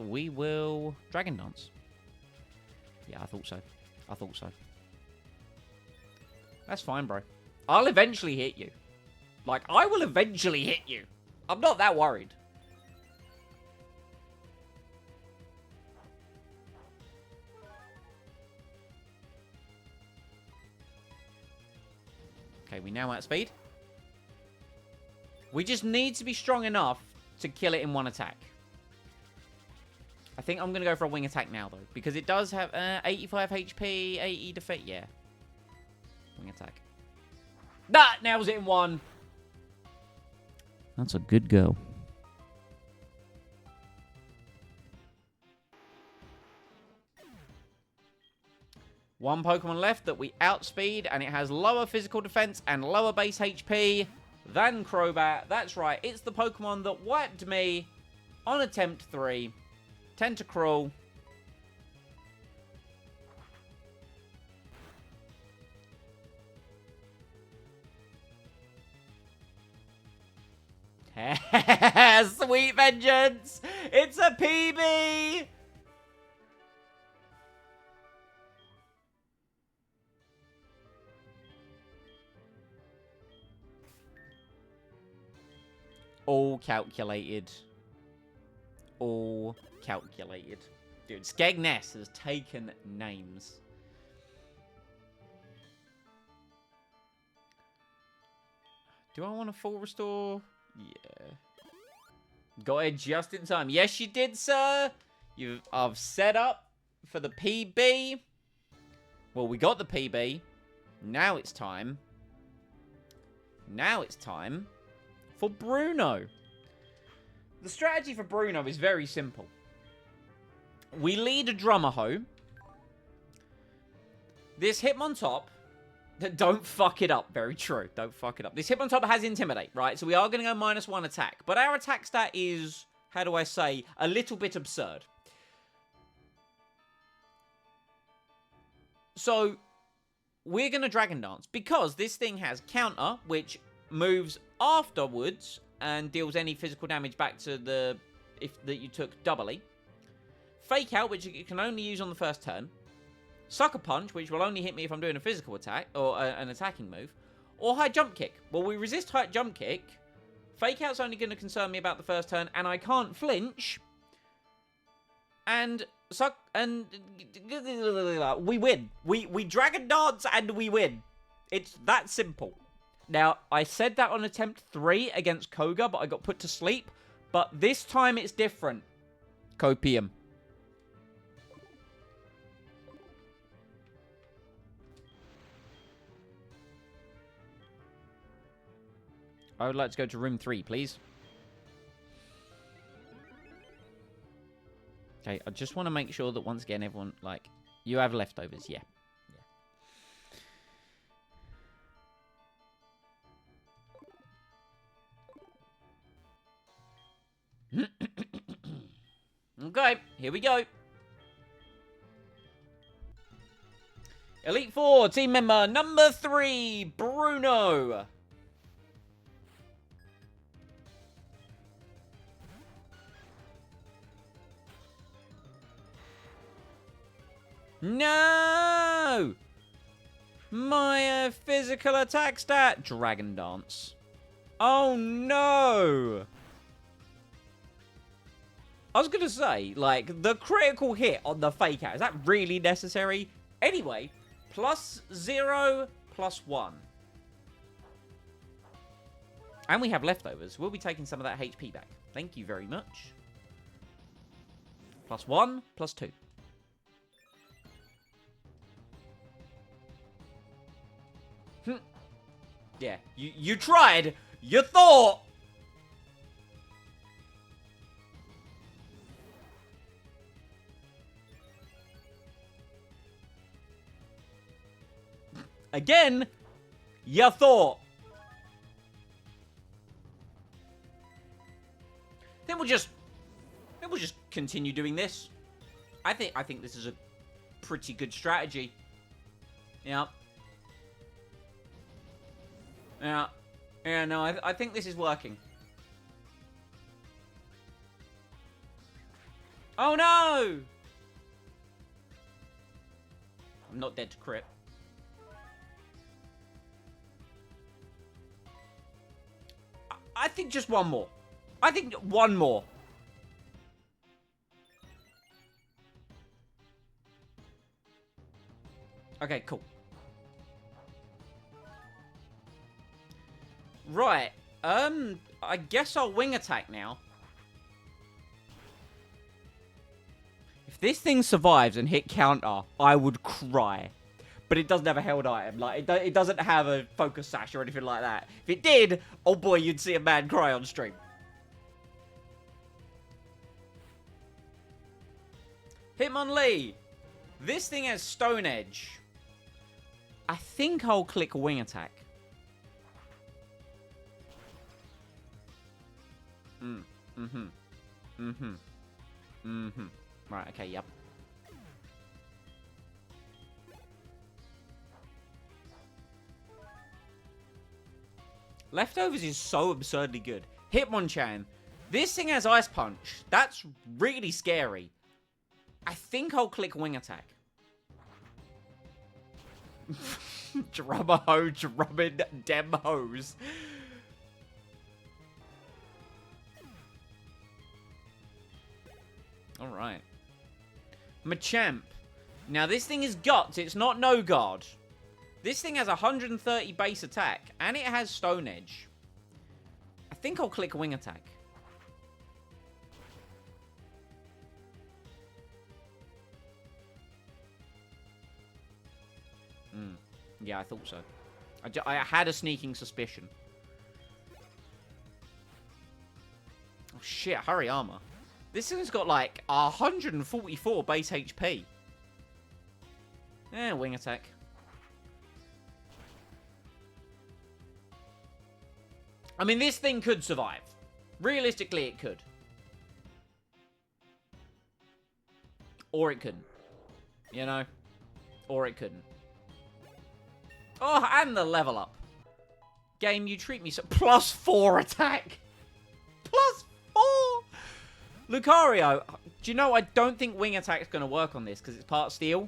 we will Dragon Dance. Yeah, I thought so. I thought so. That's fine, bro. I'll eventually hit you. Like, I will eventually hit you. I'm not that worried. Okay, we now outspeed. We just need to be strong enough to kill it in one attack. I think I'm going to go for a wing attack now, though. Because it does have 85 HP, 80 defeat. Yeah. Wing attack. That nails it in one. That's a good girl. One Pokemon left that we outspeed, and it has lower physical defense and lower base HP than Crobat. That's right, it's the Pokemon that wiped me on attempt 3. Tentacruel. Sweet vengeance! It's a PB! All calculated. All calculated. Dude, Skegness has taken names. Do I want a full restore? Yeah. Got it just in time. Yes, you did, sir. I've set up for the PB. Well, we got the PB. Now it's time. Now it's time for Bruno. The strategy for Bruno is very simple. We lead a Drummerho. This Hitmontop... Don't fuck it up. Very true. Don't fuck it up. This Hitmontop has Intimidate, right? So we are going to go -1 attack. But our attack stat is, how do I say, a little bit absurd. So we're going to Dragon Dance. Because this thing has Counter, which moves afterwards and deals any physical damage back to the... that you took doubly. Fake Out, which you can only use on the first turn. Sucker Punch, which will only hit me if I'm doing a physical attack, or an attacking move. Or High Jump Kick. Well, we resist High Jump Kick. Fake Out's only going to concern me about the first turn, and I can't flinch. And we win. We Dragon Dance and we win. It's that simple. Now, I said that on attempt 3 against Koga, but I got put to sleep. But this time it's different. Copium. I would like to go to room 3, please. Okay, I just want to make sure that once again, everyone, like, you have leftovers, yeah. Okay, here we go. Elite Four, team member number 3, Bruno. No! My physical attack stat. Dragon Dance. Oh, no! I was going to say, like, the critical hit on the Fake Out. Is that really necessary? Anyway, +0, +1. And we have leftovers. We'll be taking some of that HP back. Thank you very much. +1, +2. Yeah, you tried. You thought. Again, you thought. Then we'll just continue doing this. I think this is a pretty good strategy. Yeah. Yeah. Yeah, no, I think this is working. Oh no! I'm not dead to crit. I think just one more. I think one more. Okay, cool. Right. I guess I'll wing attack now. If this thing survives and hit counter, I would cry. But it doesn't have a held item. Like, it doesn't have a focus sash or anything like that. If it did, oh boy, you'd see a man cry on stream. Hitmonlee. This thing has Stone Edge. I think I'll click wing attack. Right, okay, yep. Leftovers is so absurdly good. Hitmonchan. This thing has Ice Punch. That's really scary. I think I'll click wing attack. Drummer-ho, drumming dem hose. Alright. Machamp. Now, this thing is Guts. It's not No Guard. This thing has 130 base attack, and it has Stone Edge. I think I'll click wing attack. Yeah, I thought so. I had a sneaking suspicion. Oh shit, Hariyama. This thing's got like 144 base HP. Wing attack. I mean, this thing could survive. Realistically, it could. Or it couldn't. You know? Or it couldn't. Oh, and the level up. Game, you treat me so... +4 attack. +4. Lucario. Do you know, I don't think wing attack's going to work on this because it's part steel.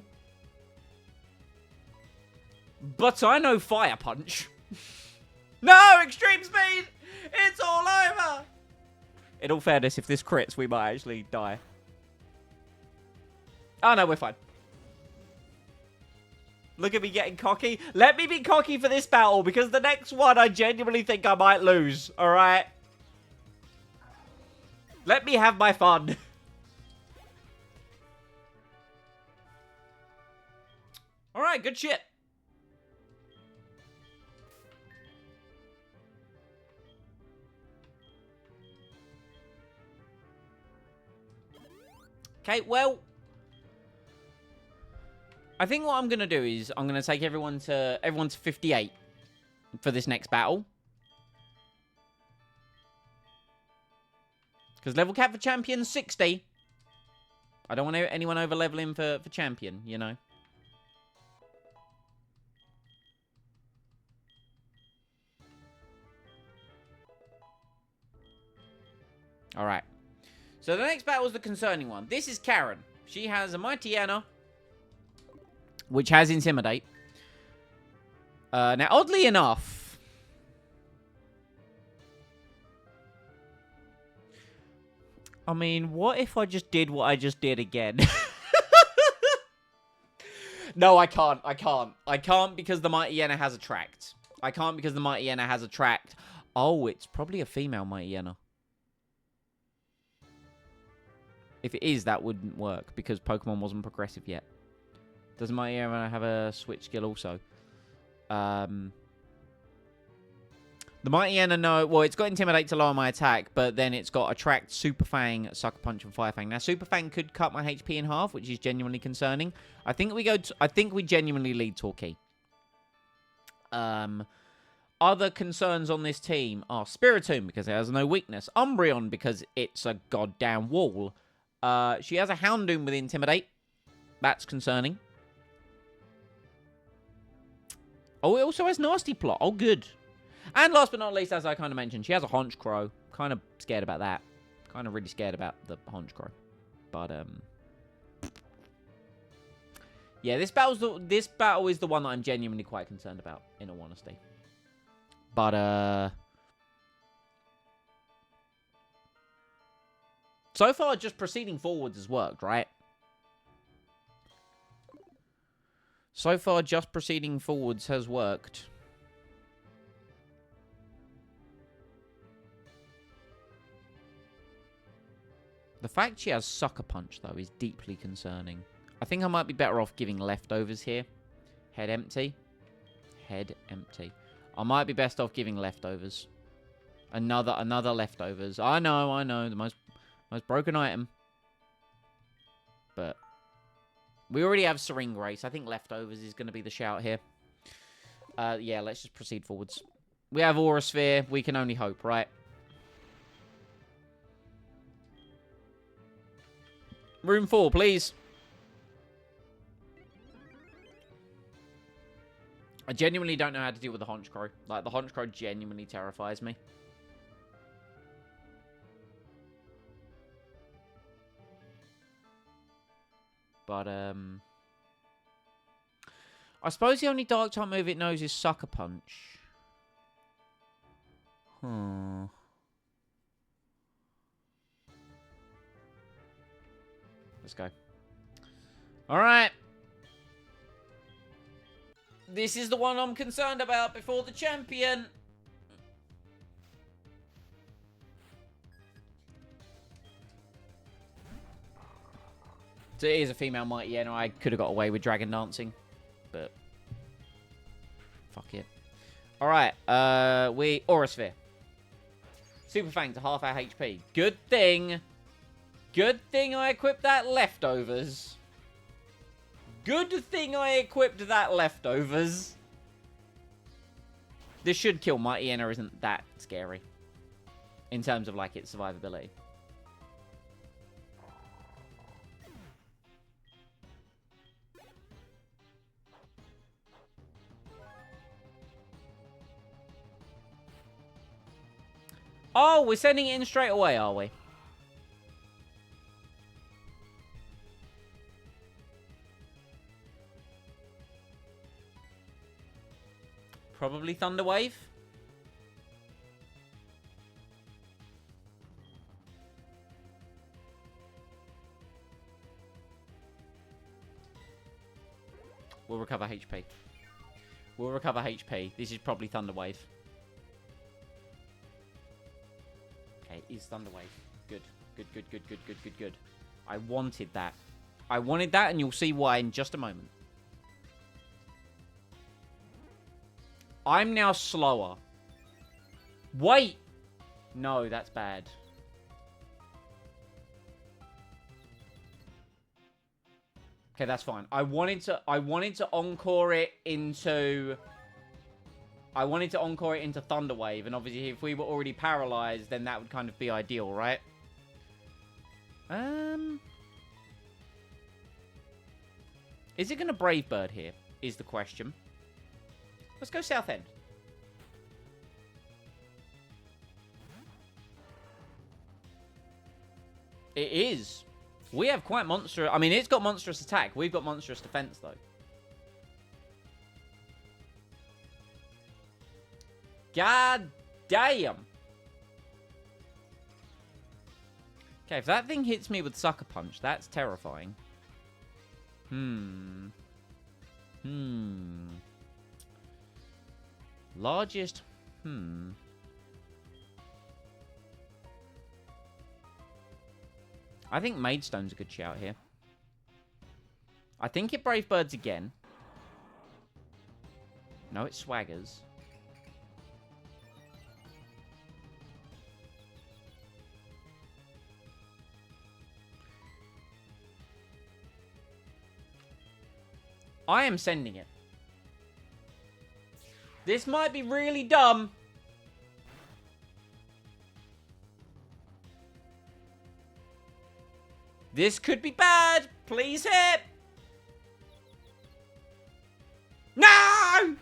But I know Fire Punch. No, extreme speed. It's all over. In all fairness, if this crits, we might actually die. Oh, no, we're fine. Look at me getting cocky. Let me be cocky for this battle, because the next one I genuinely think I might lose. Alright? Let me have my fun. Alright, good shit. Okay, well... I think what I'm going to do is I'm going to take everyone to 58 for this next battle. Because level cap for champion 60. I don't want anyone over leveling for champion, you know. Alright. So the next battle is the concerning one. This is Karen. She has a Mighty Anna, which has Intimidate. Now, oddly enough... I mean, what if I just did what I just did again? No, I can't. I can't. I can't because the Mighty Anna has Attract. I can't because the Mighty Anna has Attract. Oh, it's probably a female Mighty Anna. If it is, that wouldn't work because Pokemon wasn't progressive yet. Does Mighty Anna have a switch skill also? The Mighty Anna, no. Well, it's got Intimidate to lower my attack, but then it's got Attract, Super Fang, Sucker Punch, and Fire Fang. Now, Super Fang could cut my HP in half, which is genuinely concerning. I think we genuinely lead Torquay. Other concerns on this team are Spiritomb, because it has no weakness. Umbreon, because it's a goddamn wall. She has a Houndoom with Intimidate. That's concerning. Oh, it also has Nasty Plot. Oh, good. And last but not least, as I kind of mentioned, she has a Honchkrow. Kind of scared about that. Kind of really scared about the Honchkrow. But, yeah, this battle is the one that I'm genuinely quite concerned about, in all honesty. But, so far, just proceeding forwards has worked, right? So far, just proceeding forwards has worked. The fact she has Sucker Punch, though, is deeply concerning. I think I might be better off giving leftovers here. Head empty. Head empty. I might be best off giving leftovers. Another leftovers. I know. The most broken item. But we already have Serene Grace. I think leftovers is going to be the shout here. Yeah, let's just proceed forwards. We have Aura Sphere. We can only hope, right? Room 4, please. I genuinely don't know how to deal with the Honchkrow. Like, the Honchkrow genuinely terrifies me. But, I suppose the only Dark-type move it knows is Sucker Punch. Let's go. Alright. This is the one I'm concerned about before the champion. So it is a female Mighty N. I could have got away with Dragon Dancing. But fuck it. Alright. We Aura Sphere. Super Fang to half our HP. Good thing. Good thing I equipped that leftovers. Good thing I equipped that leftovers. This should kill Mighty Enna isn't that scary. In terms of, like, its survivability. Oh, we're sending it in straight away, are we? Probably Thunder Wave. We'll recover HP. We'll recover HP. This is probably Thunder Wave. Okay, it is Thunder Wave. Good. Good. I wanted that. I wanted that, and you'll see why in just a moment. I'm now slower. Wait! No, that's bad. Okay, that's fine. I wanted to encore it into Thunder Wave, and obviously if we were already paralyzed, then that would kind of be ideal, right? Is it gonna Brave Bird here? Is the question. Let's go South End. It is. We have quite monstrous... I mean, it's got monstrous attack. We've got monstrous defense, though. God damn. Okay, if that thing hits me with Sucker Punch, that's terrifying. Largest... I think Maidstone's a good shout here. I think it Brave Birds again. No, it Swaggers. I am sending it. This might be really dumb. This could be bad. Please hit. No!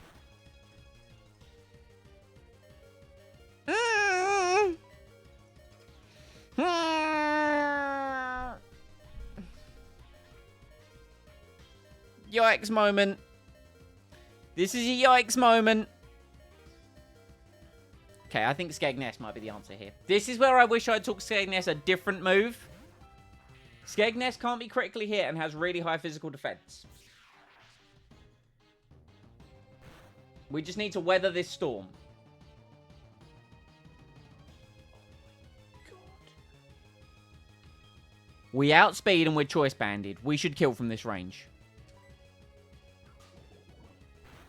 Yikes moment. This is a yikes moment. Okay, I think Skegness might be the answer here. This is where I wish I took Skegness a different move. Skegness can't be critically hit and has really high physical defense. We just need to weather this storm. We outspeed and we're choice banded. We should kill from this range.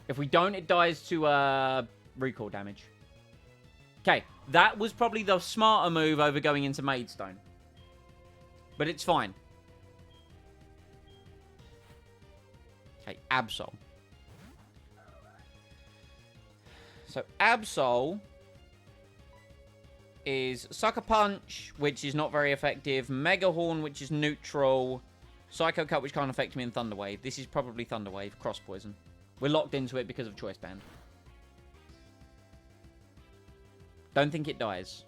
If we don't, it dies to recall damage. Okay, that was probably the smarter move over going into Maidstone. But it's fine. Okay, Absol. So Absol is Sucker Punch, which is not very effective. Mega Horn, which is neutral. Psycho Cut, which can't affect me in Thunder Wave. This is probably Thunder Wave, Cross Poison. We're locked into it because of Choice Band. Don't think it dies.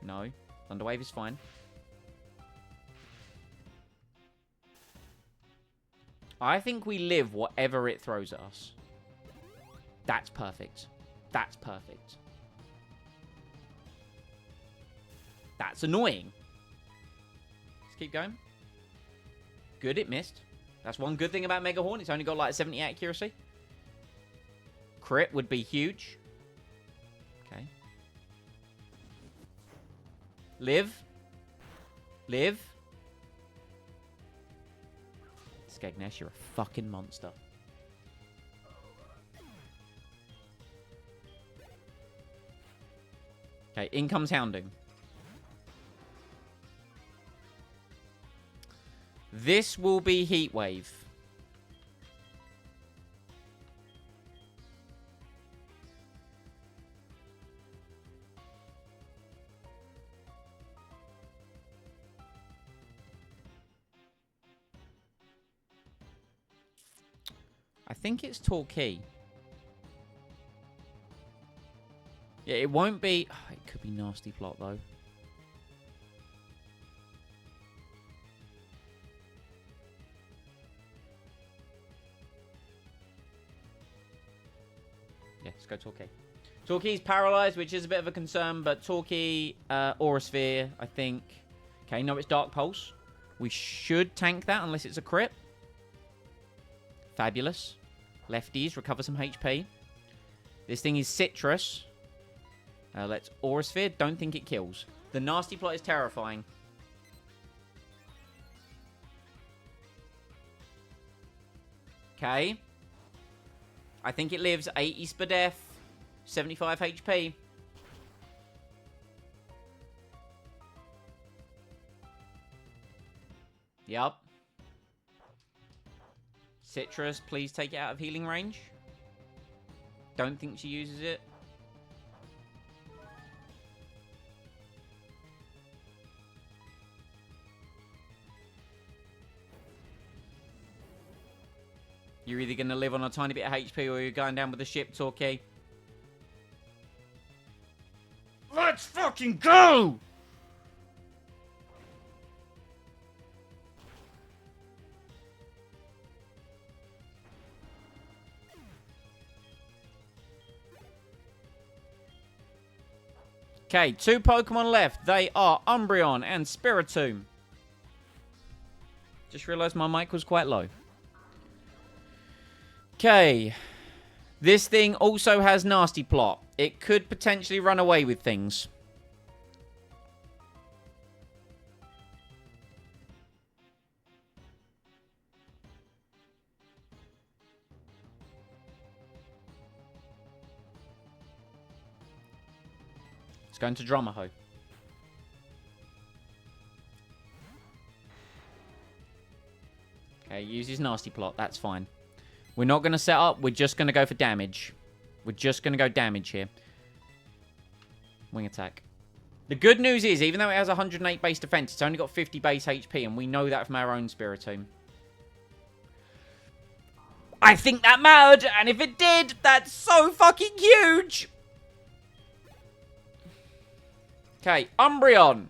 No. Thunder Wave is fine. I think we live whatever it throws at us. That's perfect. That's perfect. That's annoying. Let's keep going. Good, it missed. That's one good thing about Mega Horn. It's only got like 70 accuracy. Crit would be huge. Okay. Live. Live. Skegness, you're a fucking monster. Okay, in comes Hounding. This will be Heat Wave. I think it's Torquay. Yeah, it won't be... Oh, it could be Nasty Plot, though. Yeah, let's go Torquay. Torquay's paralyzed, which is a bit of a concern, but Torquay, Aura Sphere, I think. Okay, no, it's Dark Pulse. We should tank that unless it's a crit. Fabulous. Lefties, recover some HP. This thing is Citrus. Let's Aura Sphere. Don't think it kills. The Nasty Plot is terrifying. Okay. I think it lives 80 Spadef, 75 HP. Yup. Citrus, please take it out of healing range. Don't think she uses it. You're either going to live on a tiny bit of HP or you're going down with the ship, Torquay. Let's fucking go! Okay, 2 Pokemon left. They are Umbreon and Spiritomb. Just realised my mic was quite low. Okay. This thing also has Nasty Plot. It could potentially run away with things. It's going to Dramaho. Okay, uses Nasty Plot. That's fine. We're not going to set up. We're just going to go for damage. We're just going to go damage here. Wing attack. The good news is, even though it has 108 base defense, it's only got 50 base HP, and we know that from our own Spiritomb. I think that mattered, and if it did, that's so fucking huge! Okay, Umbreon.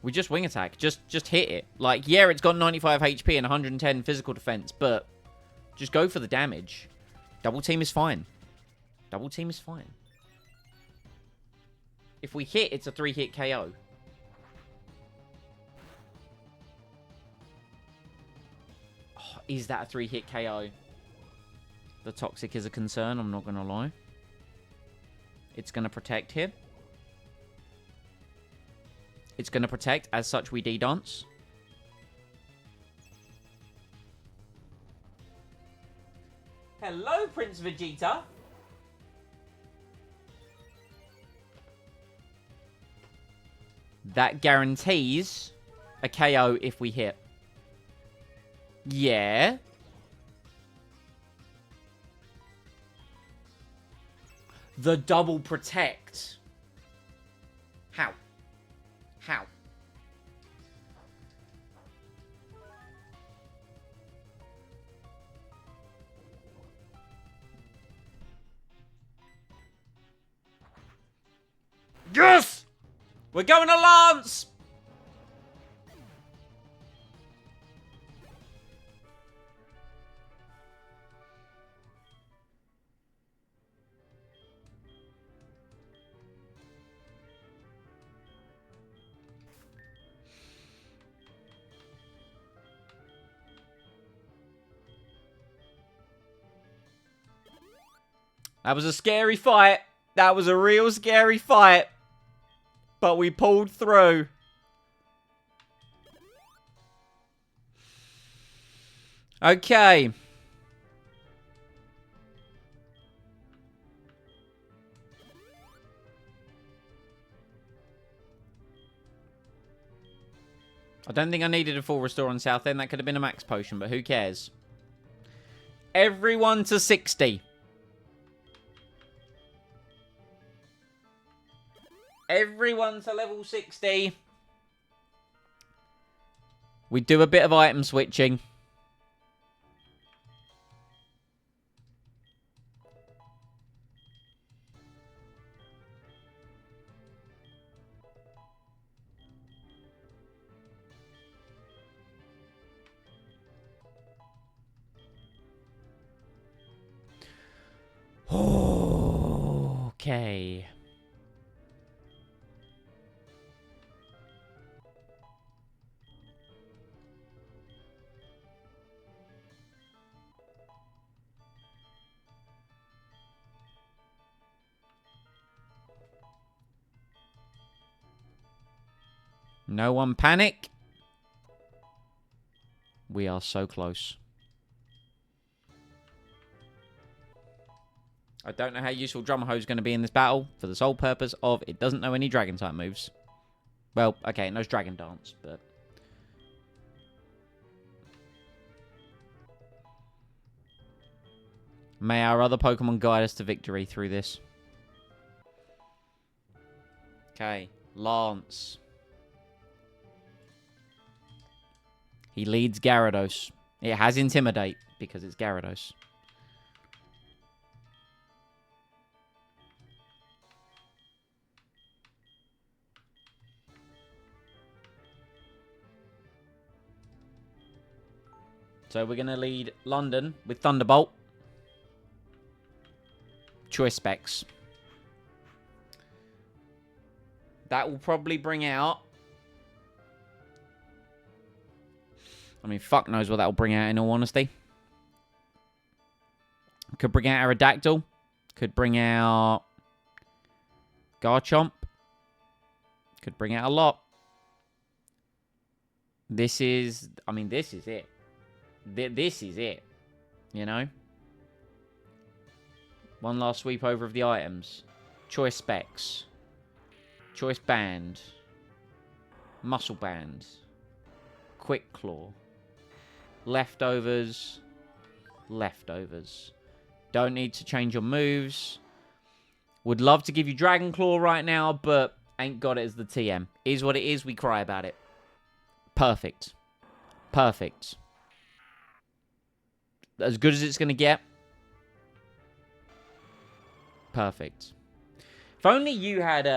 We just wing attack. Just hit it. Like, yeah, it's got 95 HP and 110 physical defense, but just go for the damage. Double team is fine. Double team is fine. If we hit, it's a 3-hit KO. Oh, is that a 3-hit KO? The Toxic is a concern, I'm not going to lie. It's going to protect here. It's going to protect. As such, we D-dance. Hello, Prince Vegeta. That guarantees a KO if we hit. Yeah. The double protect. How? How? Yes! We're going to Lance! That was a scary fight. That was a real scary fight. But we pulled through. Okay. I don't think I needed a full restore on South End. That could have been a max potion, but who cares? Everyone to 60. Everyone to level 60. We do a bit of item switching. Okay. No one panic. We are so close. I don't know how useful Drummerho is going to be in this battle for the sole purpose of it doesn't know any dragon type moves. Well, okay, it knows Dragon Dance, but... May our other Pokemon guide us to victory through this. Okay, Lance. He leads Gyarados. It has Intimidate because it's Gyarados. So we're going to lead London with Thunderbolt. Choice Specs. That will probably bring out... I mean, fuck knows what that will bring out, in all honesty. Could bring out Aerodactyl. Could bring out... Garchomp. Could bring out a lot. This is... I mean, this is it. This is it. You know? One last sweep over of the items. Choice Specs. Choice Band. Muscle Band. Quick Claw. Leftovers. Leftovers. Don't need to change your moves. Would love to give you Dragon Claw right now, but ain't got it as the TM. Is what it is, we cry about it. Perfect. Perfect. As good as it's going to get. Perfect. If only you had,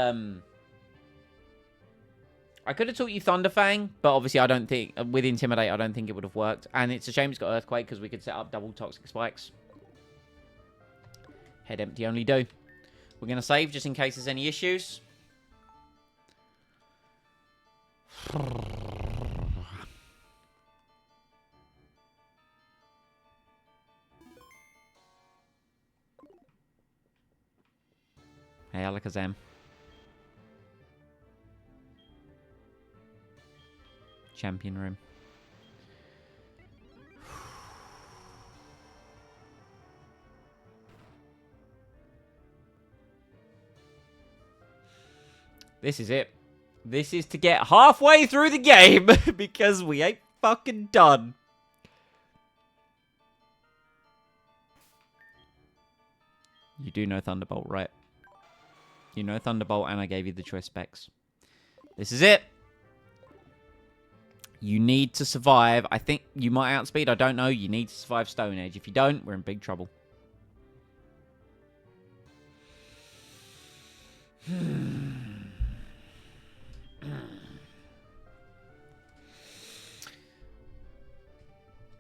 I could have taught you Thunderfang, but obviously I don't think, with Intimidate, I don't think it would have worked. And it's a shame it's got Earthquake, because we could set up double Toxic Spikes. Head empty only do. We're going to save, just in case there's any issues. Hey, Alakazam. Champion room. This is it. This is to get halfway through the game because we ain't fucking done. You do know Thunderbolt, right? You know Thunderbolt, and I gave you the choice specs. This is it. You need to survive. I think you might outspeed. I don't know. You need to survive Stone Edge. If you don't, we're in big trouble.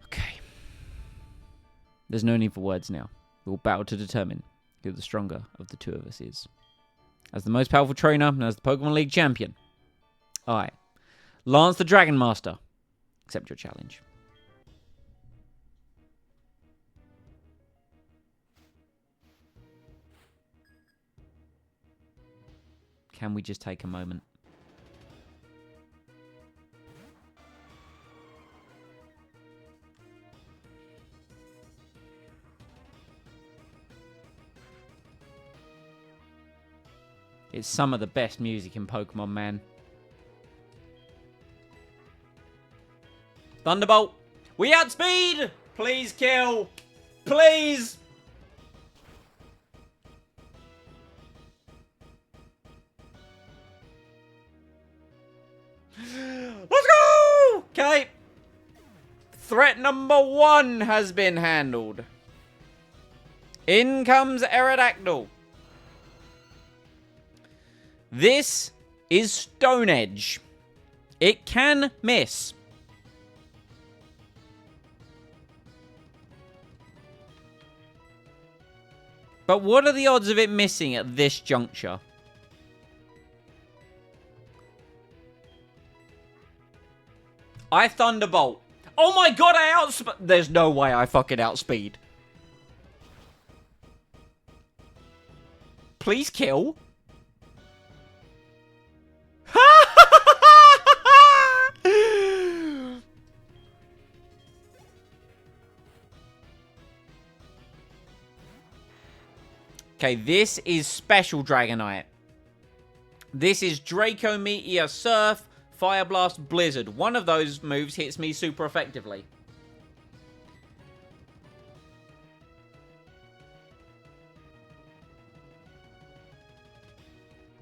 Okay. There's no need for words now. We'll battle to determine who the stronger of the two of us is. As the most powerful trainer and as the Pokemon League champion, I, Lance the Dragon Master, accept your challenge. Can we just take a moment? It's some of the best music in Pokemon, man. Thunderbolt. We outspeed! Please kill. Please! Let's go! Okay. Threat number 1 has been handled. In comes Aerodactyl. This is Stone Edge. It can miss. But what are the odds of it missing at this juncture? I Thunderbolt. Oh my god, I outspeed. There's no way I fucking outspeed. Please kill. Okay, this is Special Dragonite. This is Draco Meteor, Surf, Fire Blast, Blizzard. One of those moves hits me super effectively.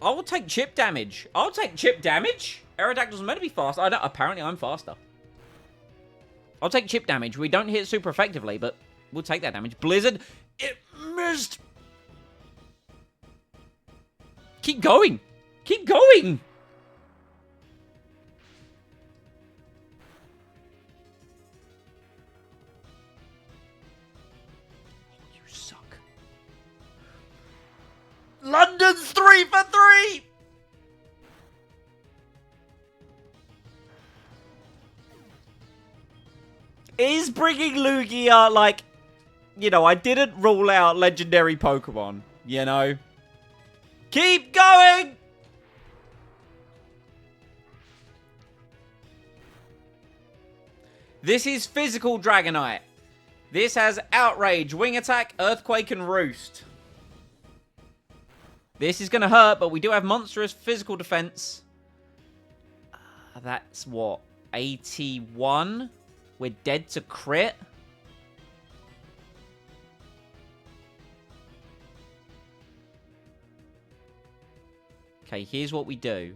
I will take chip damage. I'll take chip damage. Aerodactyl's meant to be fast. Apparently, I'm faster. I'll take chip damage. We don't hit super effectively, but we'll take that damage. Blizzard. It missed. Keep going. Keep going. Oh, you suck. London's 3 for 3. Is bringing Lugia, like, you know, I didn't rule out legendary Pokemon, you know? Keep going! This is Physical Dragonite. This has Outrage, Wing Attack, Earthquake, and Roost. This is going to hurt, but we do have monstrous physical defense. That's what? 81. We're dead to crit. Okay, here's what we do.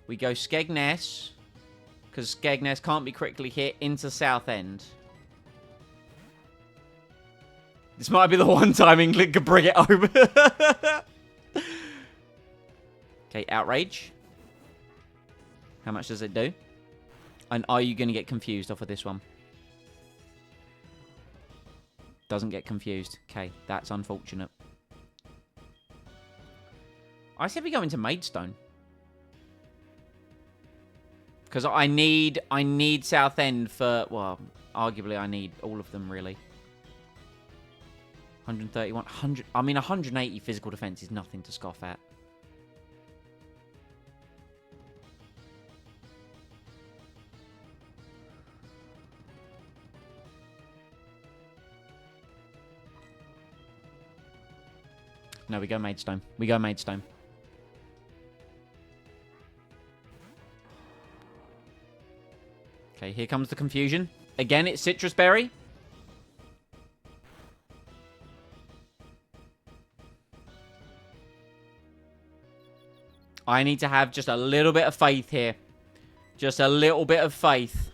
We go Skegness, because Skegness can't be critically hit, into Southend. This might be the one time England can bring it home. Okay, Outrage. How much does it do? And are you going to get confused off of this one? Doesn't get confused. Okay, that's unfortunate. I said we go into Maidstone. Because I need Southend for... Well, arguably I need all of them, really. 131. 100... I mean, 180 physical defense is nothing to scoff at. No, we go Maidstone. We go Maidstone. Okay, here comes the confusion. Again, it's Citrus Berry. I need to have just a little bit of faith here. Just a little bit of faith.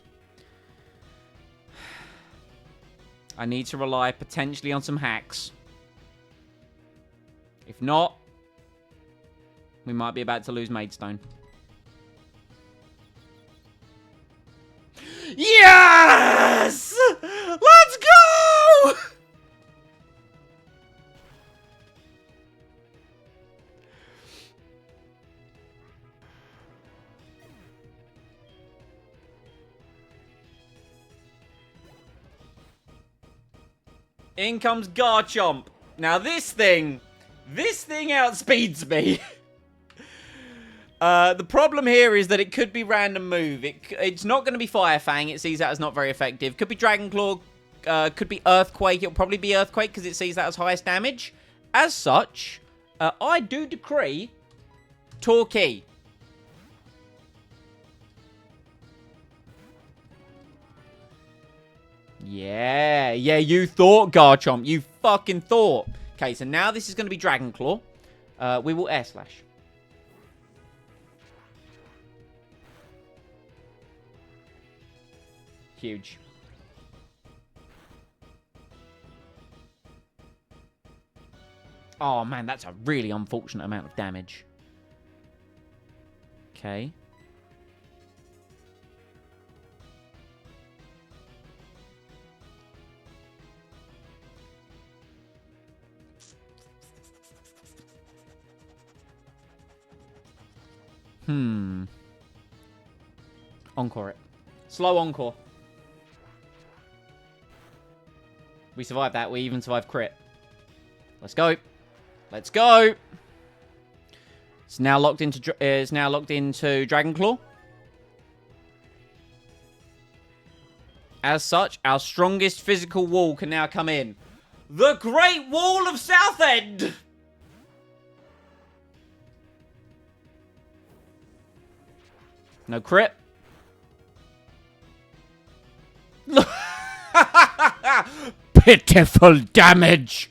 I need to rely potentially on some hacks. If not, we might be about to lose Maidstone. Yes! Let's go! In comes Garchomp. Now this thing outspeeds me. The problem here is that it could be random move. It's not going to be Fire Fang. It sees that as not very effective. Could be Dragon Claw. Could be Earthquake. It'll probably be Earthquake because it sees that as highest damage. As such, I do decree Torquay. Yeah, you thought, Garchomp. You fucking thought. Okay, so now this is going to be Dragon Claw. We will Air Slash. Huge. Oh, man, that's a really unfortunate amount of damage. Okay. Encore it. Slow Encore. We survived that. We even survived crit. Let's go. Let's go. It's now locked into Dragon Claw. As such, our strongest physical wall can now come in. The Great Wall of Southend! No crit. Pitiful damage.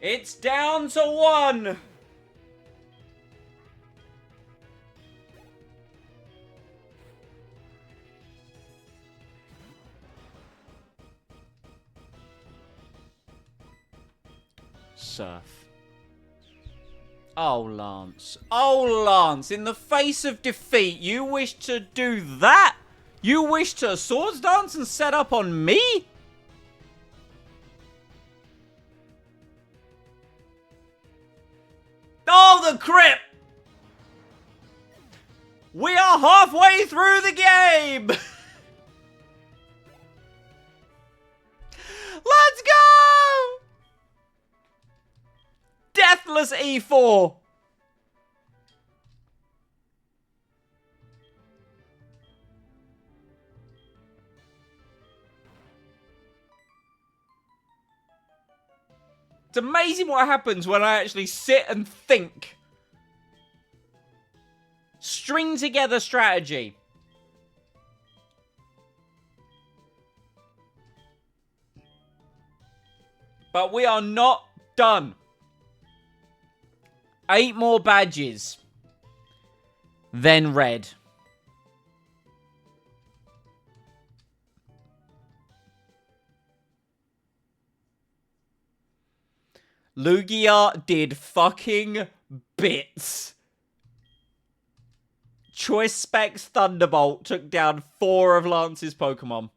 It's down to 1. Surf. Oh, Lance. Oh, Lance. In the face of defeat, you wish to do that? You wish to swords dance and set up on me? Oh, the crit! We are halfway through the game! Let's go! Deathless E4. It's amazing what happens when I actually sit and think. String together strategy. But we are not done. 8 more badges. Then red. Lugia did fucking bits. Choice Specs Thunderbolt took down 4 of Lance's Pokemon.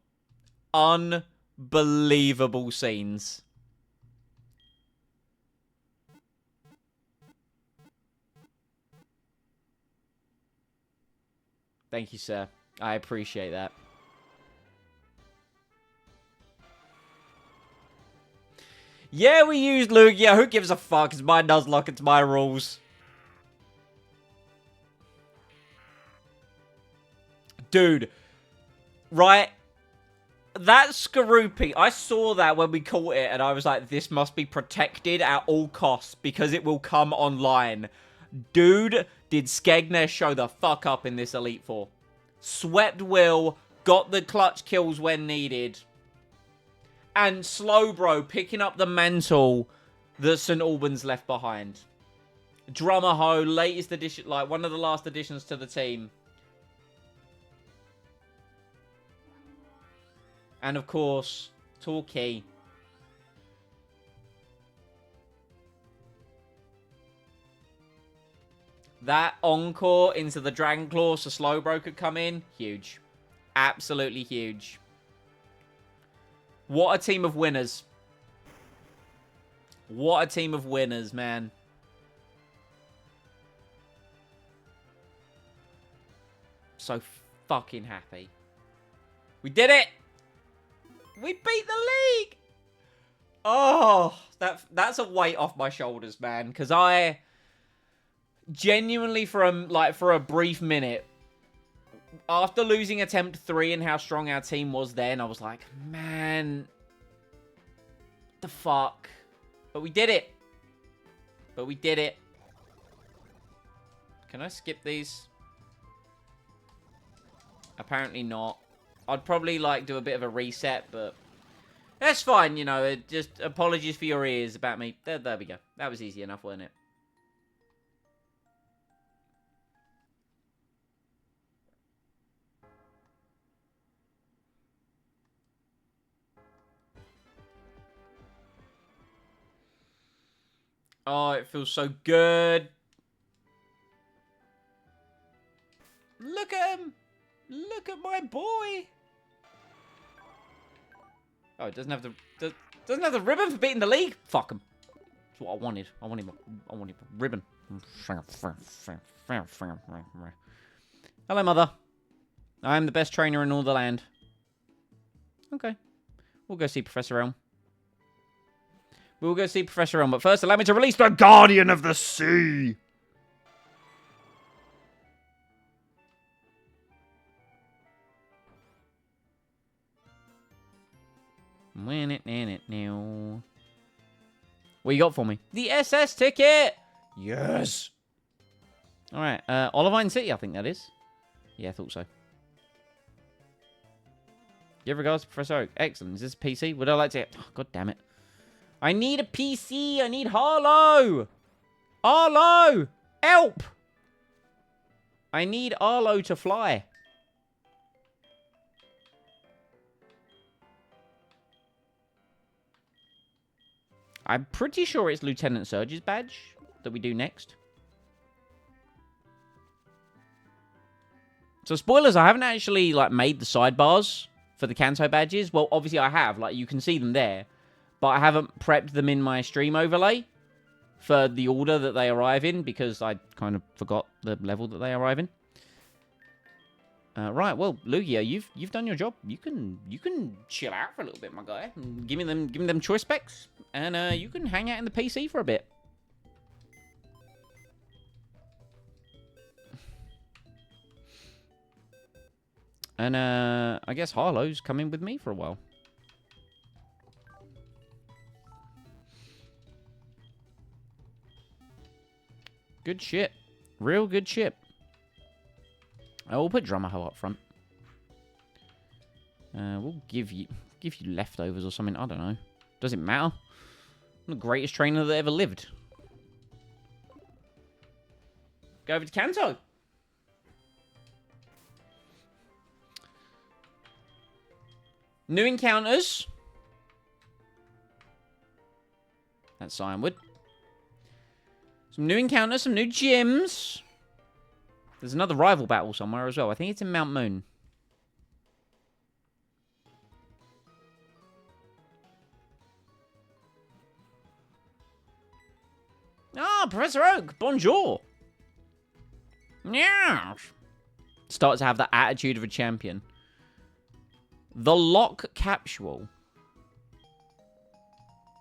Unbelievable scenes. Thank you, sir. I appreciate that. Yeah, we used Lugia. Who gives a fuck? It's my Nuzlocke. It's my rules. Dude. Right. That Skorupi, I saw that when we caught it, and I was like, this must be protected at all costs, because it will come online. Dude, did Skegness show the fuck up in this Elite Four. Swept Will, got the clutch kills when needed. And Slowbro picking up the mantle that St. Albans left behind. Drummer Ho, latest addition, like one of the last additions to the team. And of course, Torquay. That encore into the Dragon Claw so Slowbro could come in. Huge. Absolutely huge. What a team of winners. What a team of winners, man. So fucking happy. We did it! We beat the league! Oh, that's a weight off my shoulders, man. Because I genuinely, for a brief minute, after losing attempt 3 and how strong our team was then, I was like, man, the fuck? But we did it. But we did it. Can I skip these? Apparently not. I'd probably, like, do a bit of a reset, but that's fine, you know. Just apologies for your ears about me. There we go. That was easy enough, wasn't it? Oh, it feels so good. Look at him. Look at my boy. Oh, it doesn't have the ribbon for beating the league. Fuck him. That's what I wanted. I wanted a ribbon. Hello, mother. I am the best trainer in all the land. Okay. We'll go see Professor Elm. We'll go see Professor Elm, but first allow me to release the Guardian of the Sea! Win it now. What you got for me? The SS ticket! Yes! Alright, Olivine City, I think that is. Yeah, I thought so. Give regards to Professor Oak. Excellent. Is this a PC? Would I like to... Oh, God damn it. I need a PC. I need Harlow. Arlo. Help. I need Arlo to fly. I'm pretty sure it's Lieutenant Surge's badge that we do next. So spoilers, I haven't actually like made the sidebars for the Kanto badges. Well, obviously I have. Like you can see them there. But I haven't prepped them in my stream overlay for the order that they arrive in because I kind of forgot the level that they arrive in. Right, well, Lugia, you've done your job. You can chill out for a little bit, my guy. Give me them choice specs, and you can hang out in the PC for a bit. And I guess Harlow's coming with me for a while. Good shit. Real good shit. I will put Drummerho up front. We'll give you leftovers or something. I don't know. Does it matter? I'm the greatest trainer that ever lived. Go over to Kanto. New encounters. That's Ironwood. Some new encounters, some new gyms. There's another rival battle somewhere as well. I think it's in Mount Moon. Ah, Professor Oak. Bonjour. Yeah. Starts to have the attitude of a champion. The Lock Capsule.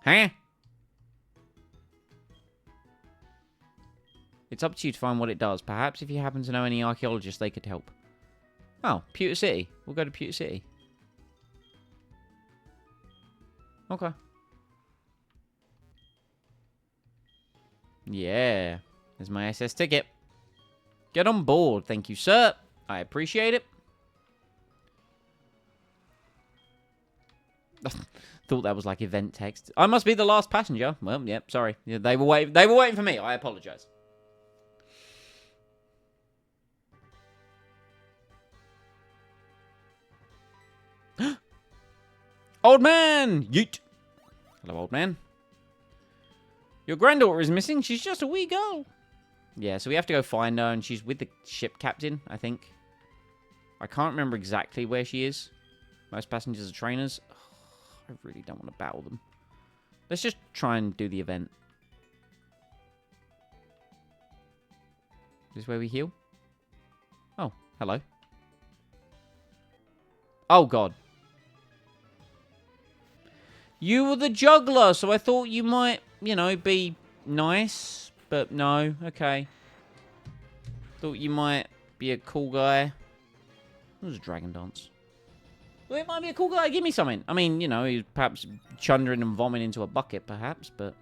Huh? It's up to you to find what it does. Perhaps if you happen to know any archaeologists, they could help. Oh, Pewter City. We'll go to Pewter City. Okay. Yeah. There's my SS ticket. Get on board. Thank you, sir. I appreciate it. Thought that was like event text. I must be the last passenger. Well, yep, sorry. Yeah, they were waiting for me. I apologize. Old man! Yeet. Hello, old man. Your granddaughter is missing. She's just a wee girl. Yeah, so we have to go find her, and she's with the ship captain, I think. I can't remember exactly where she is. Most passengers are trainers. Ugh, I really don't want to battle them. Let's just try and do the event. This is where we heal? Oh, hello. Oh, God. You were the juggler, so I thought you might, you know, be nice. But no, okay. Thought you might be a cool guy. It was a dragon dance. Well, it might be a cool guy. Give me something. I mean, you know, he's perhaps chundering and vomiting into a bucket, perhaps, but...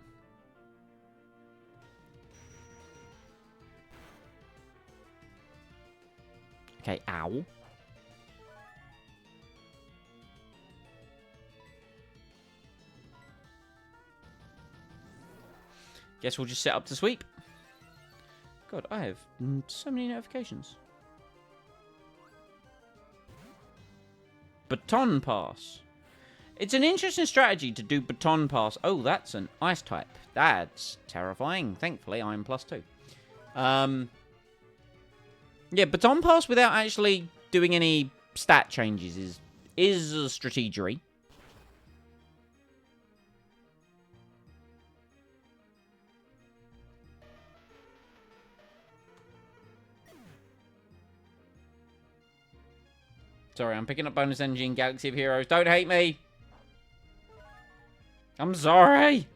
Okay, ow. Guess we'll just set up to sweep. God, I have so many notifications. Baton Pass. It's an interesting strategy to do Baton Pass. Oh, that's an ice type. That's terrifying. Thankfully, I'm +2. Yeah, Baton Pass without actually doing any stat changes is a strategery. Sorry, I'm picking up bonus energy in Galaxy of Heroes. Don't hate me. I'm sorry.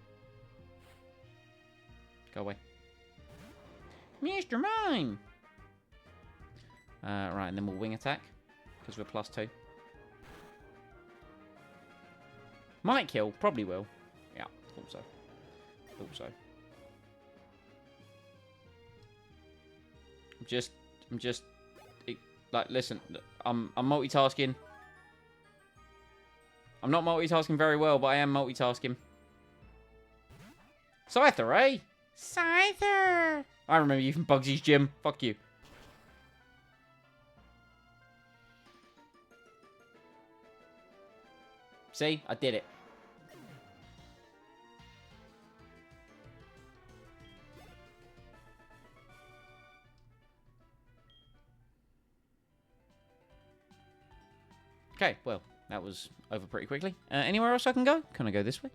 Go away. Mr. Mime. Right, and then we'll wing attack. Because we're +2. Might kill. Probably will. Yeah, thought so. Thought so. I'm just... Like, listen, I'm multitasking. I'm not multitasking very well, but I am multitasking. Scyther, eh? Scyther! I remember you from Bugsy's gym. Fuck you. See? I did it. Okay, well, that was over pretty quickly. Anywhere else I can go? Can I go this way?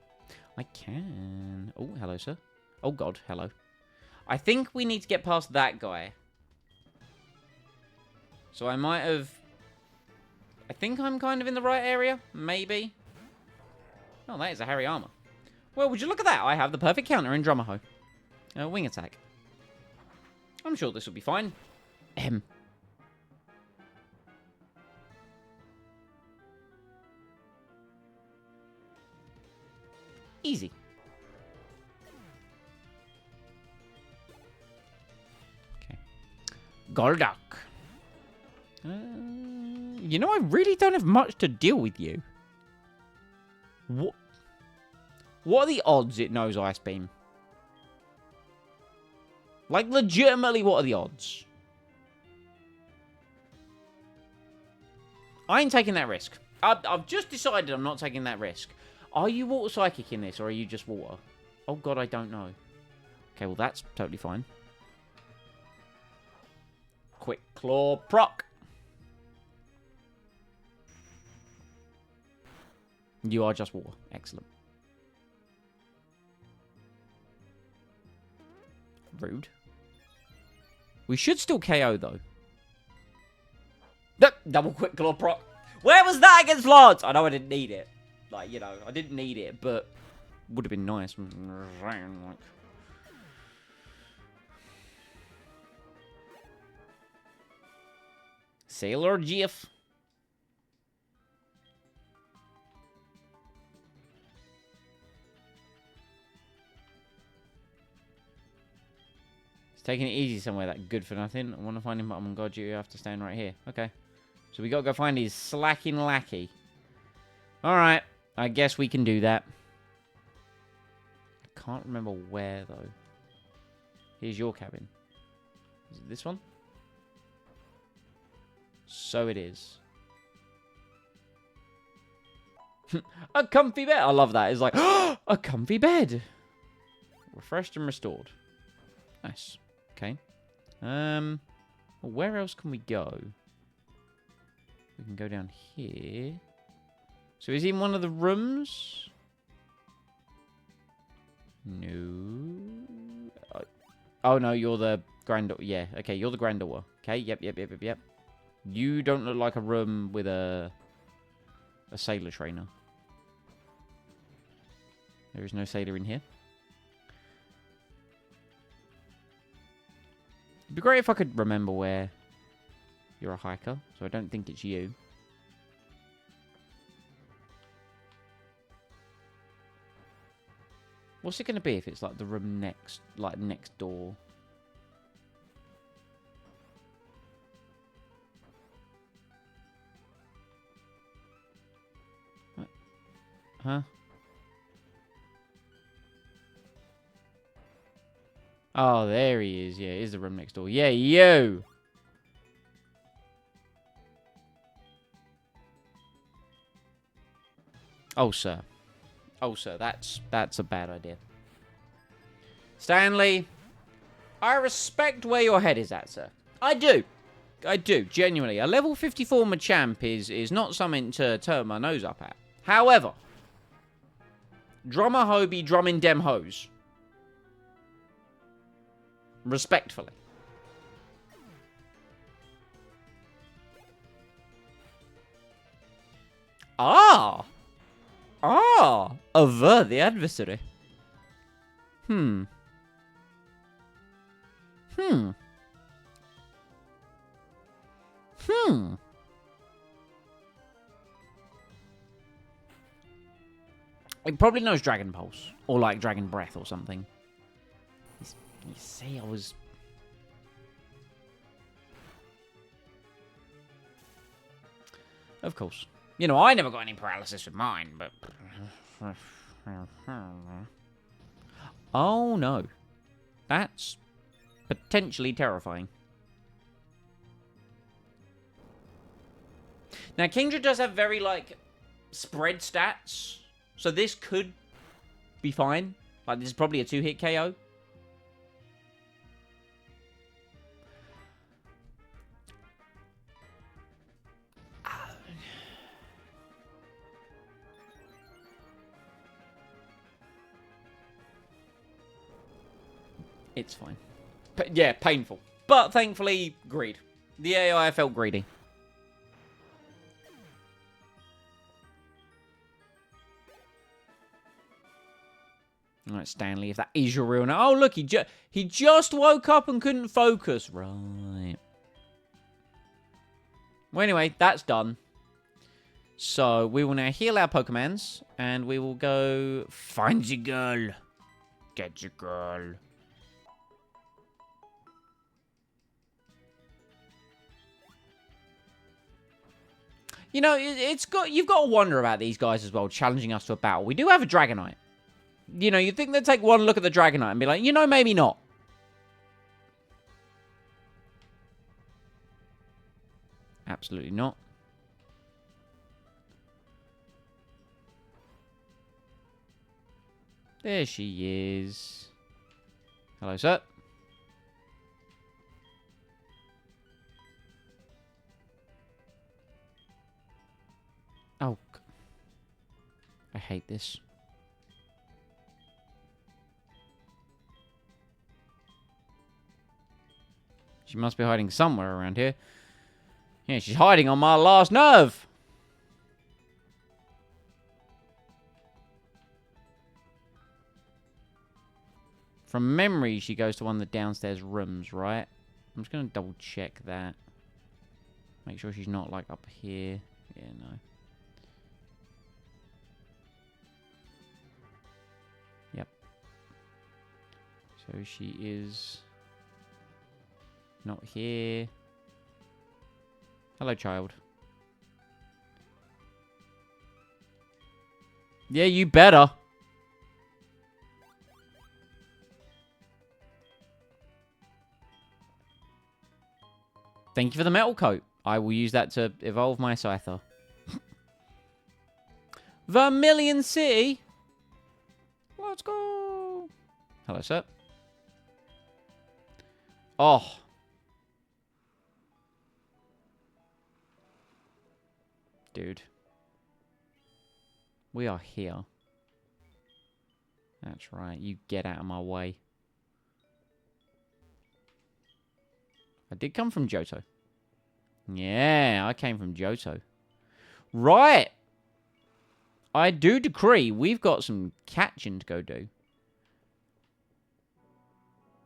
I can. Oh, hello, sir. Oh, God, hello. I think we need to get past that guy. So I might have... I think I'm kind of in the right area. Maybe. Oh, that is a hairy armor. Well, would you look at that? I have the perfect counter in Drummerho. Wing attack. I'm sure this will be fine. Ahem. Easy. Golduck. You know, I really don't have much to deal with you. What are the odds it knows Ice Beam? Like, legitimately, what are the odds? I ain't taking that risk. I've just decided I'm not taking that risk. Are you Water Psychic in this, or are you just Water? Oh, God, I don't know. Okay, well, that's totally fine. Quick Claw proc. You are just Water. Excellent. Rude. We should still KO, though. Double Quick Claw proc. Where was that against Lance? I know I didn't need it. Like, you know, I didn't need it, but would have been nice. Sailor GF. He's taking it easy somewhere, that good for nothing. I want to find him, but I'm on God, you have to stand right here. Okay. So we got to go find his slacking lackey. Alright. I guess we can do that. I can't remember where, though. Here's your cabin. Is it this one? So it is. A comfy bed. I love that. It's like, a comfy bed. Refreshed and restored. Nice. Okay. Where else can we go? We can go down here. So is he in one of the rooms? No. Oh, no, you're the granddaughter. Yeah, okay, you're the granddaughter. Okay, yep. You don't look like a room with a sailor trainer. There is no sailor in here. It'd be great if I could remember where you're a hiker, so I don't think it's you. What's it going to be if it's like the room next, like next door? What? Huh? Oh, there he is. Yeah, it is the room next door. Yeah, you! Oh, sir. Oh, sir, that's a bad idea. Stanley, I respect where your head is at, sir. I do. I do, genuinely. A level 54 Machamp is not something to turn my nose up at. However, Drummer Hobie drumming dem hose. Respectfully. Ah! Avert the adversary. It probably knows Dragon Pulse. Or like Dragon Breath or something. You see, I was... Of course. You know, I never got any paralysis with mine, but... Oh, no. That's potentially terrifying. Now, Kingdra does have very, like, spread stats. So this could be fine. Like, this is probably a 2-hit KO. It's fine. Yeah, painful. But thankfully, greed. The AI felt greedy. Alright, Stanley, if that is your real name. Oh, look, he just woke up and couldn't focus. Right. Well, anyway, that's done. So, we will now heal our Pokemons, and we will go find your girl. Get your girl. You know, you've got to wonder about these guys as well, challenging us to a battle. We do have a Dragonite. You know, you'd think they'd take one look at the Dragonite and be like, you know, maybe not. Absolutely not. There she is. Hello, sir. Oh. I hate this. She must be hiding somewhere around here. Yeah, she's hiding on my last nerve. From memory, she goes to one of the downstairs rooms, right? I'm just going to double check that. Make sure she's not, like, up here. Yeah, no. Yep. So she is not here. Hello, child. Yeah, you better. Thank you for the metal coat. I will use that to evolve my Scyther. Vermilion City. Let's go. Hello, sir. Oh. Dude. We are here. That's right. You get out of my way. I did come from Johto. Yeah, I came from Johto. Right. I do decree we've got some catching to go do.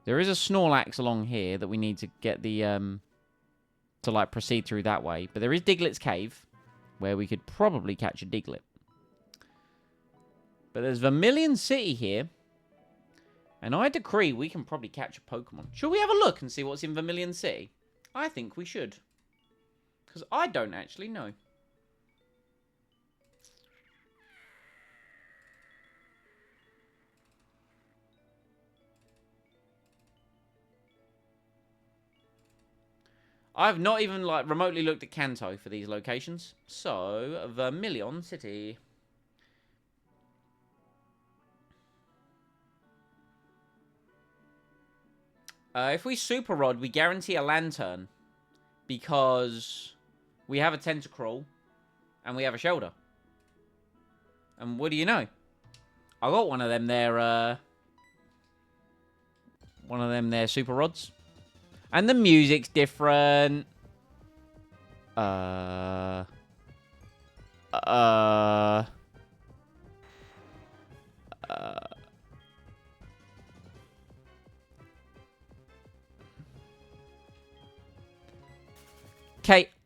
There is a Snorlax along here that we need to get the, to, like, proceed through that way. But there is Diglett's Cave, where we could probably catch a Diglett. But there's Vermilion City here. And I decree we can probably catch a Pokemon. Should we have a look and see what's in Vermilion City? I think we should. Because I don't actually know. I've not even, like, remotely looked at Kanto for these locations. So, Vermilion City. If we Super Rod, we guarantee a Lantern. Because we have a Tentacruel. And we have a Shoulder. And what do you know? I got one of them there, Super Rods. And the music's different. Okay,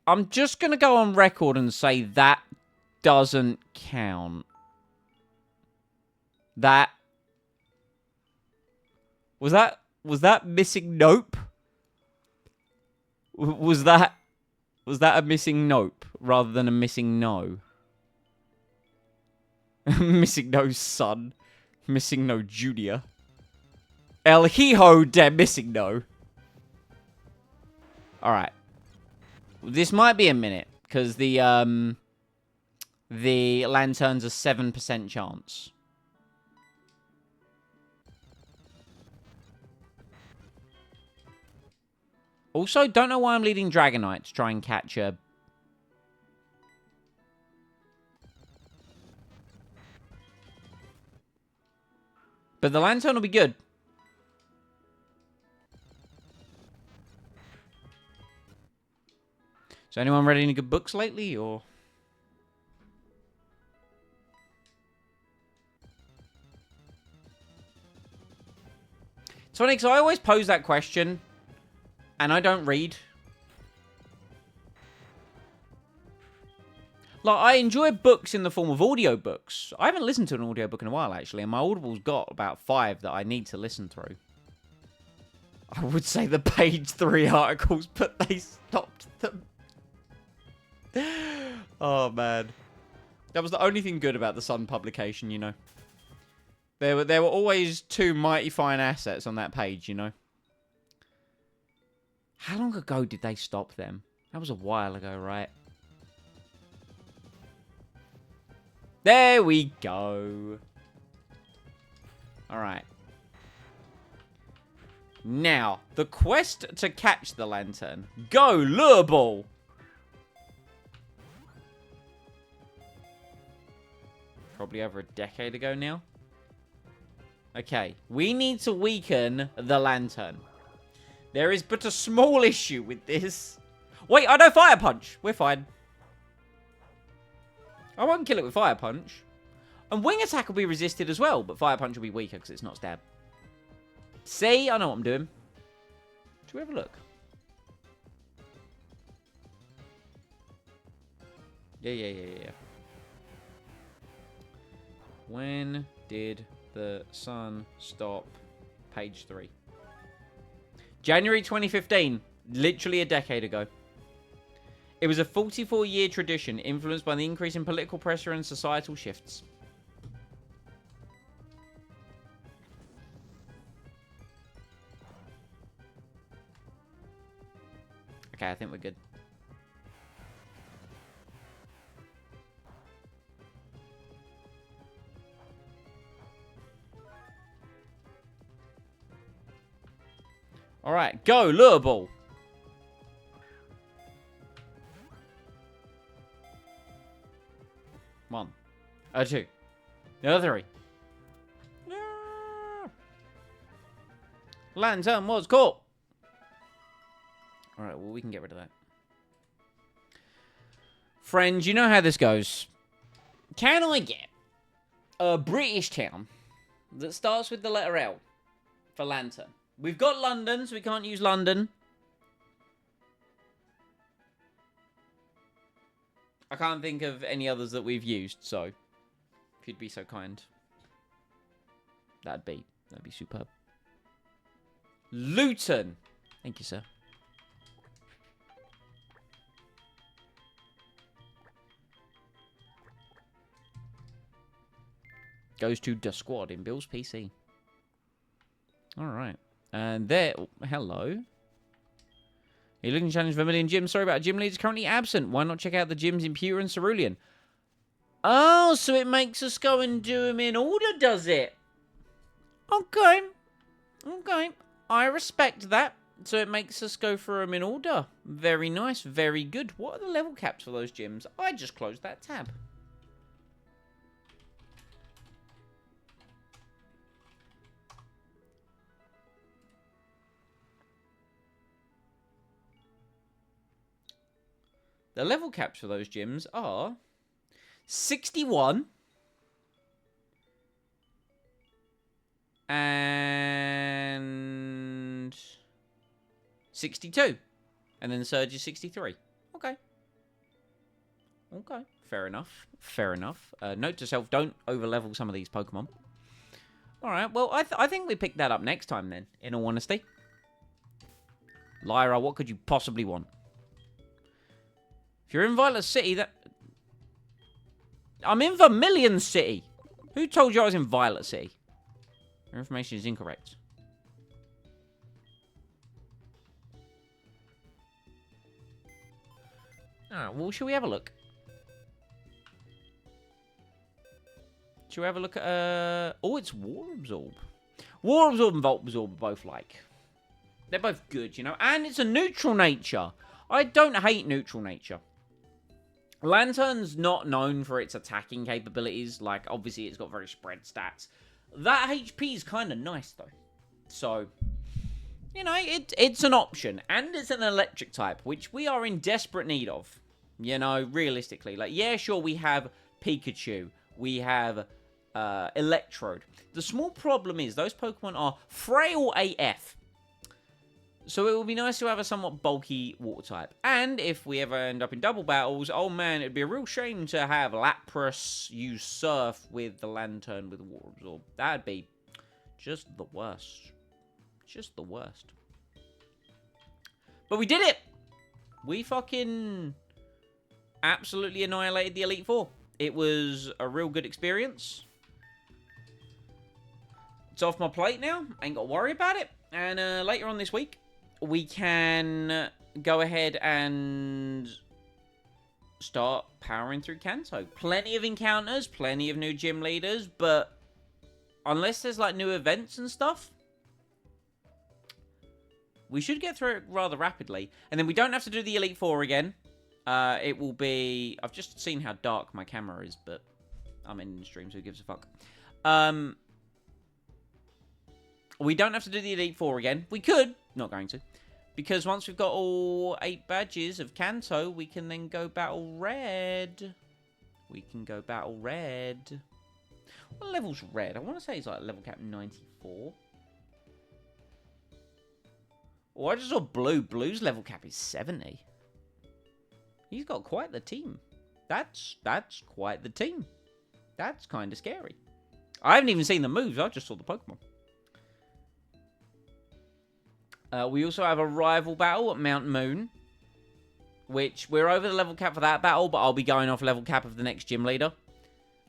I'm just going to go on record and say that doesn't count. That... Was that missing nope? Was that a missing nope rather than a missing no? Missing no son. Missing no junior. El Hijo de missing no. Alright. This might be a minute, because the Lantern's a 7% chance. Also, don't know why I'm leading Dragonite to try and catch a... But the Lantern will be good. So anyone read any good books lately, or...? It's funny, because I always pose that question... And I don't read. Like, I enjoy books in the form of audiobooks. I haven't listened to an audiobook in a while, actually. And my Audible's got about 5 that I need to listen through. I would say the page 3 articles, but they stopped them. Oh, man. That was the only thing good about the Sun publication, you know. There were always two mighty fine assets on that page, you know. How long ago did they stop them? That was a while ago, right? There we go. All right. Now, the quest to catch the lantern. Go, lure ball! Probably over a decade ago now. Okay, we need to weaken the lantern. There is but a small issue with this. Wait, I know Fire Punch. We're fine. I won't kill it with Fire Punch. And Wing Attack will be resisted as well, but Fire Punch will be weaker because it's not stab. See? I know what I'm doing. Should we have a look? Yeah. When did the sun stop? Page 3. January 2015. Literally a decade ago. It was a 44-year tradition influenced by the increase in political pressure and societal shifts. Okay, I think we're good. Alright, go, lure ball. One. Two. Another 3. Yeah. Lantern was caught. Alright, well, we can get rid of that. Friends, you know how this goes. Can I get a British town that starts with the letter L for lantern? We've got London, so we can't use London. I can't think of any others that we've used, so if you'd be so kind. That'd be superb. Luton. Thank you, sir. Goes to the squad in Bill's PC. Alright. And there... Oh, hello. You're looking to challenge Vermilion Gym. Sorry about gym leaders currently absent. Why not check out the gyms in Pewter and Cerulean? Oh, so it makes us go and do them in order, does it? Okay. Okay. I respect that. So it makes us go through them in order. Very nice. Very good. What are the level caps for those gyms? I just closed that tab. The level caps for those gyms are 61 and 62. And then Surge is 63. Okay. Okay. Fair enough. Fair enough. Note to self, don't over-level some of these Pokemon. Alright, well, I think we pick that up next time then, in all honesty. Lyra, what could you possibly want? If you're in Violet City, that... I'm in Vermilion City. Who told you I was in Violet City? Your information is incorrect. Alright, well, shall we have a look? Shall we have a look at... Oh, it's War Absorb. War Absorb and Volt Absorb are both like... They're both good, you know? And it's a neutral nature. I don't hate neutral nature. Lantern's not known for its attacking capabilities. Like, obviously, it's got very spread stats. That HP is kind of nice, though. So, you know, it's an option. And it's an electric type, which we are in desperate need of. You know, realistically. Like, yeah, sure, we have Pikachu. We have Electrode. The small problem is those Pokemon are frail AF. So it would be nice to have a somewhat bulky water type. And if we ever end up in double battles, oh man, it'd be a real shame to have Lapras use Surf with the Lantern with Water Absorb. That'd be just the worst. Just the worst. But we did it! We fucking absolutely annihilated the Elite Four. It was a real good experience. It's off my plate now. Ain't got to worry about it. And later on this week, we can go ahead and start powering through Kanto. Plenty of encounters, plenty of new gym leaders, but unless there's like new events and stuff, we should get through it rather rapidly. And then we don't have to do the Elite Four again. It will be... I've just seen how dark my camera is, but I'm in stream, so who gives a fuck. We don't have to do the Elite Four again. We could. Not going to. Because once we've got all 8 badges of Kanto, we can then go Battle Red. We can go Battle Red. What level's Red? I want to say it's like level cap 94. Oh, I just saw Blue. Blue's level cap is 70. He's got quite the team. That's quite the team. That's kind of scary. I haven't even seen the moves. I just saw the Pokemon. We also have a rival battle at Mount Moon, which we're over the level cap for that battle, but I'll be going off level cap of the next gym leader.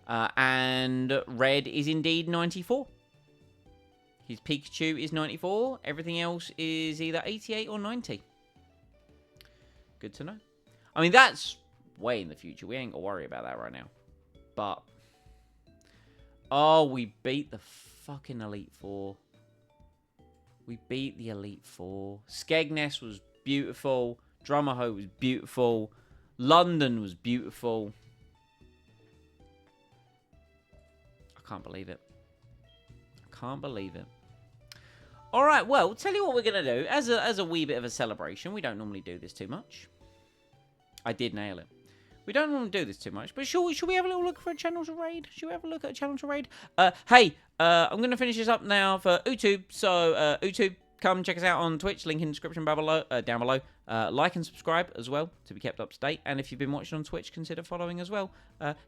And Red is indeed 94. His Pikachu is 94. Everything else is either 88 or 90. Good to know. I mean, that's way in the future. We ain't got to worry about that right now. But, oh, we beat the fucking Elite Four. We beat the Elite Four. Skegness was beautiful. Drummerho was beautiful. London was beautiful. I can't believe it. I can't believe it. Alright, well, tell you what we're going to do. As a wee bit of a celebration. We don't normally do this too much. I did nail it. We don't normally do this too much, but should we have a little look for a channel to raid? Should we have a look at a channel to raid? Hey, I'm going to finish this up now for YouTube. So, YouTube, come check us out on Twitch. Link in the description down below. Like and subscribe as well to be kept up to date. And if you've been watching on Twitch, consider following as well.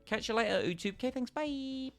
Catch you later, YouTube. Okay, thanks. Bye.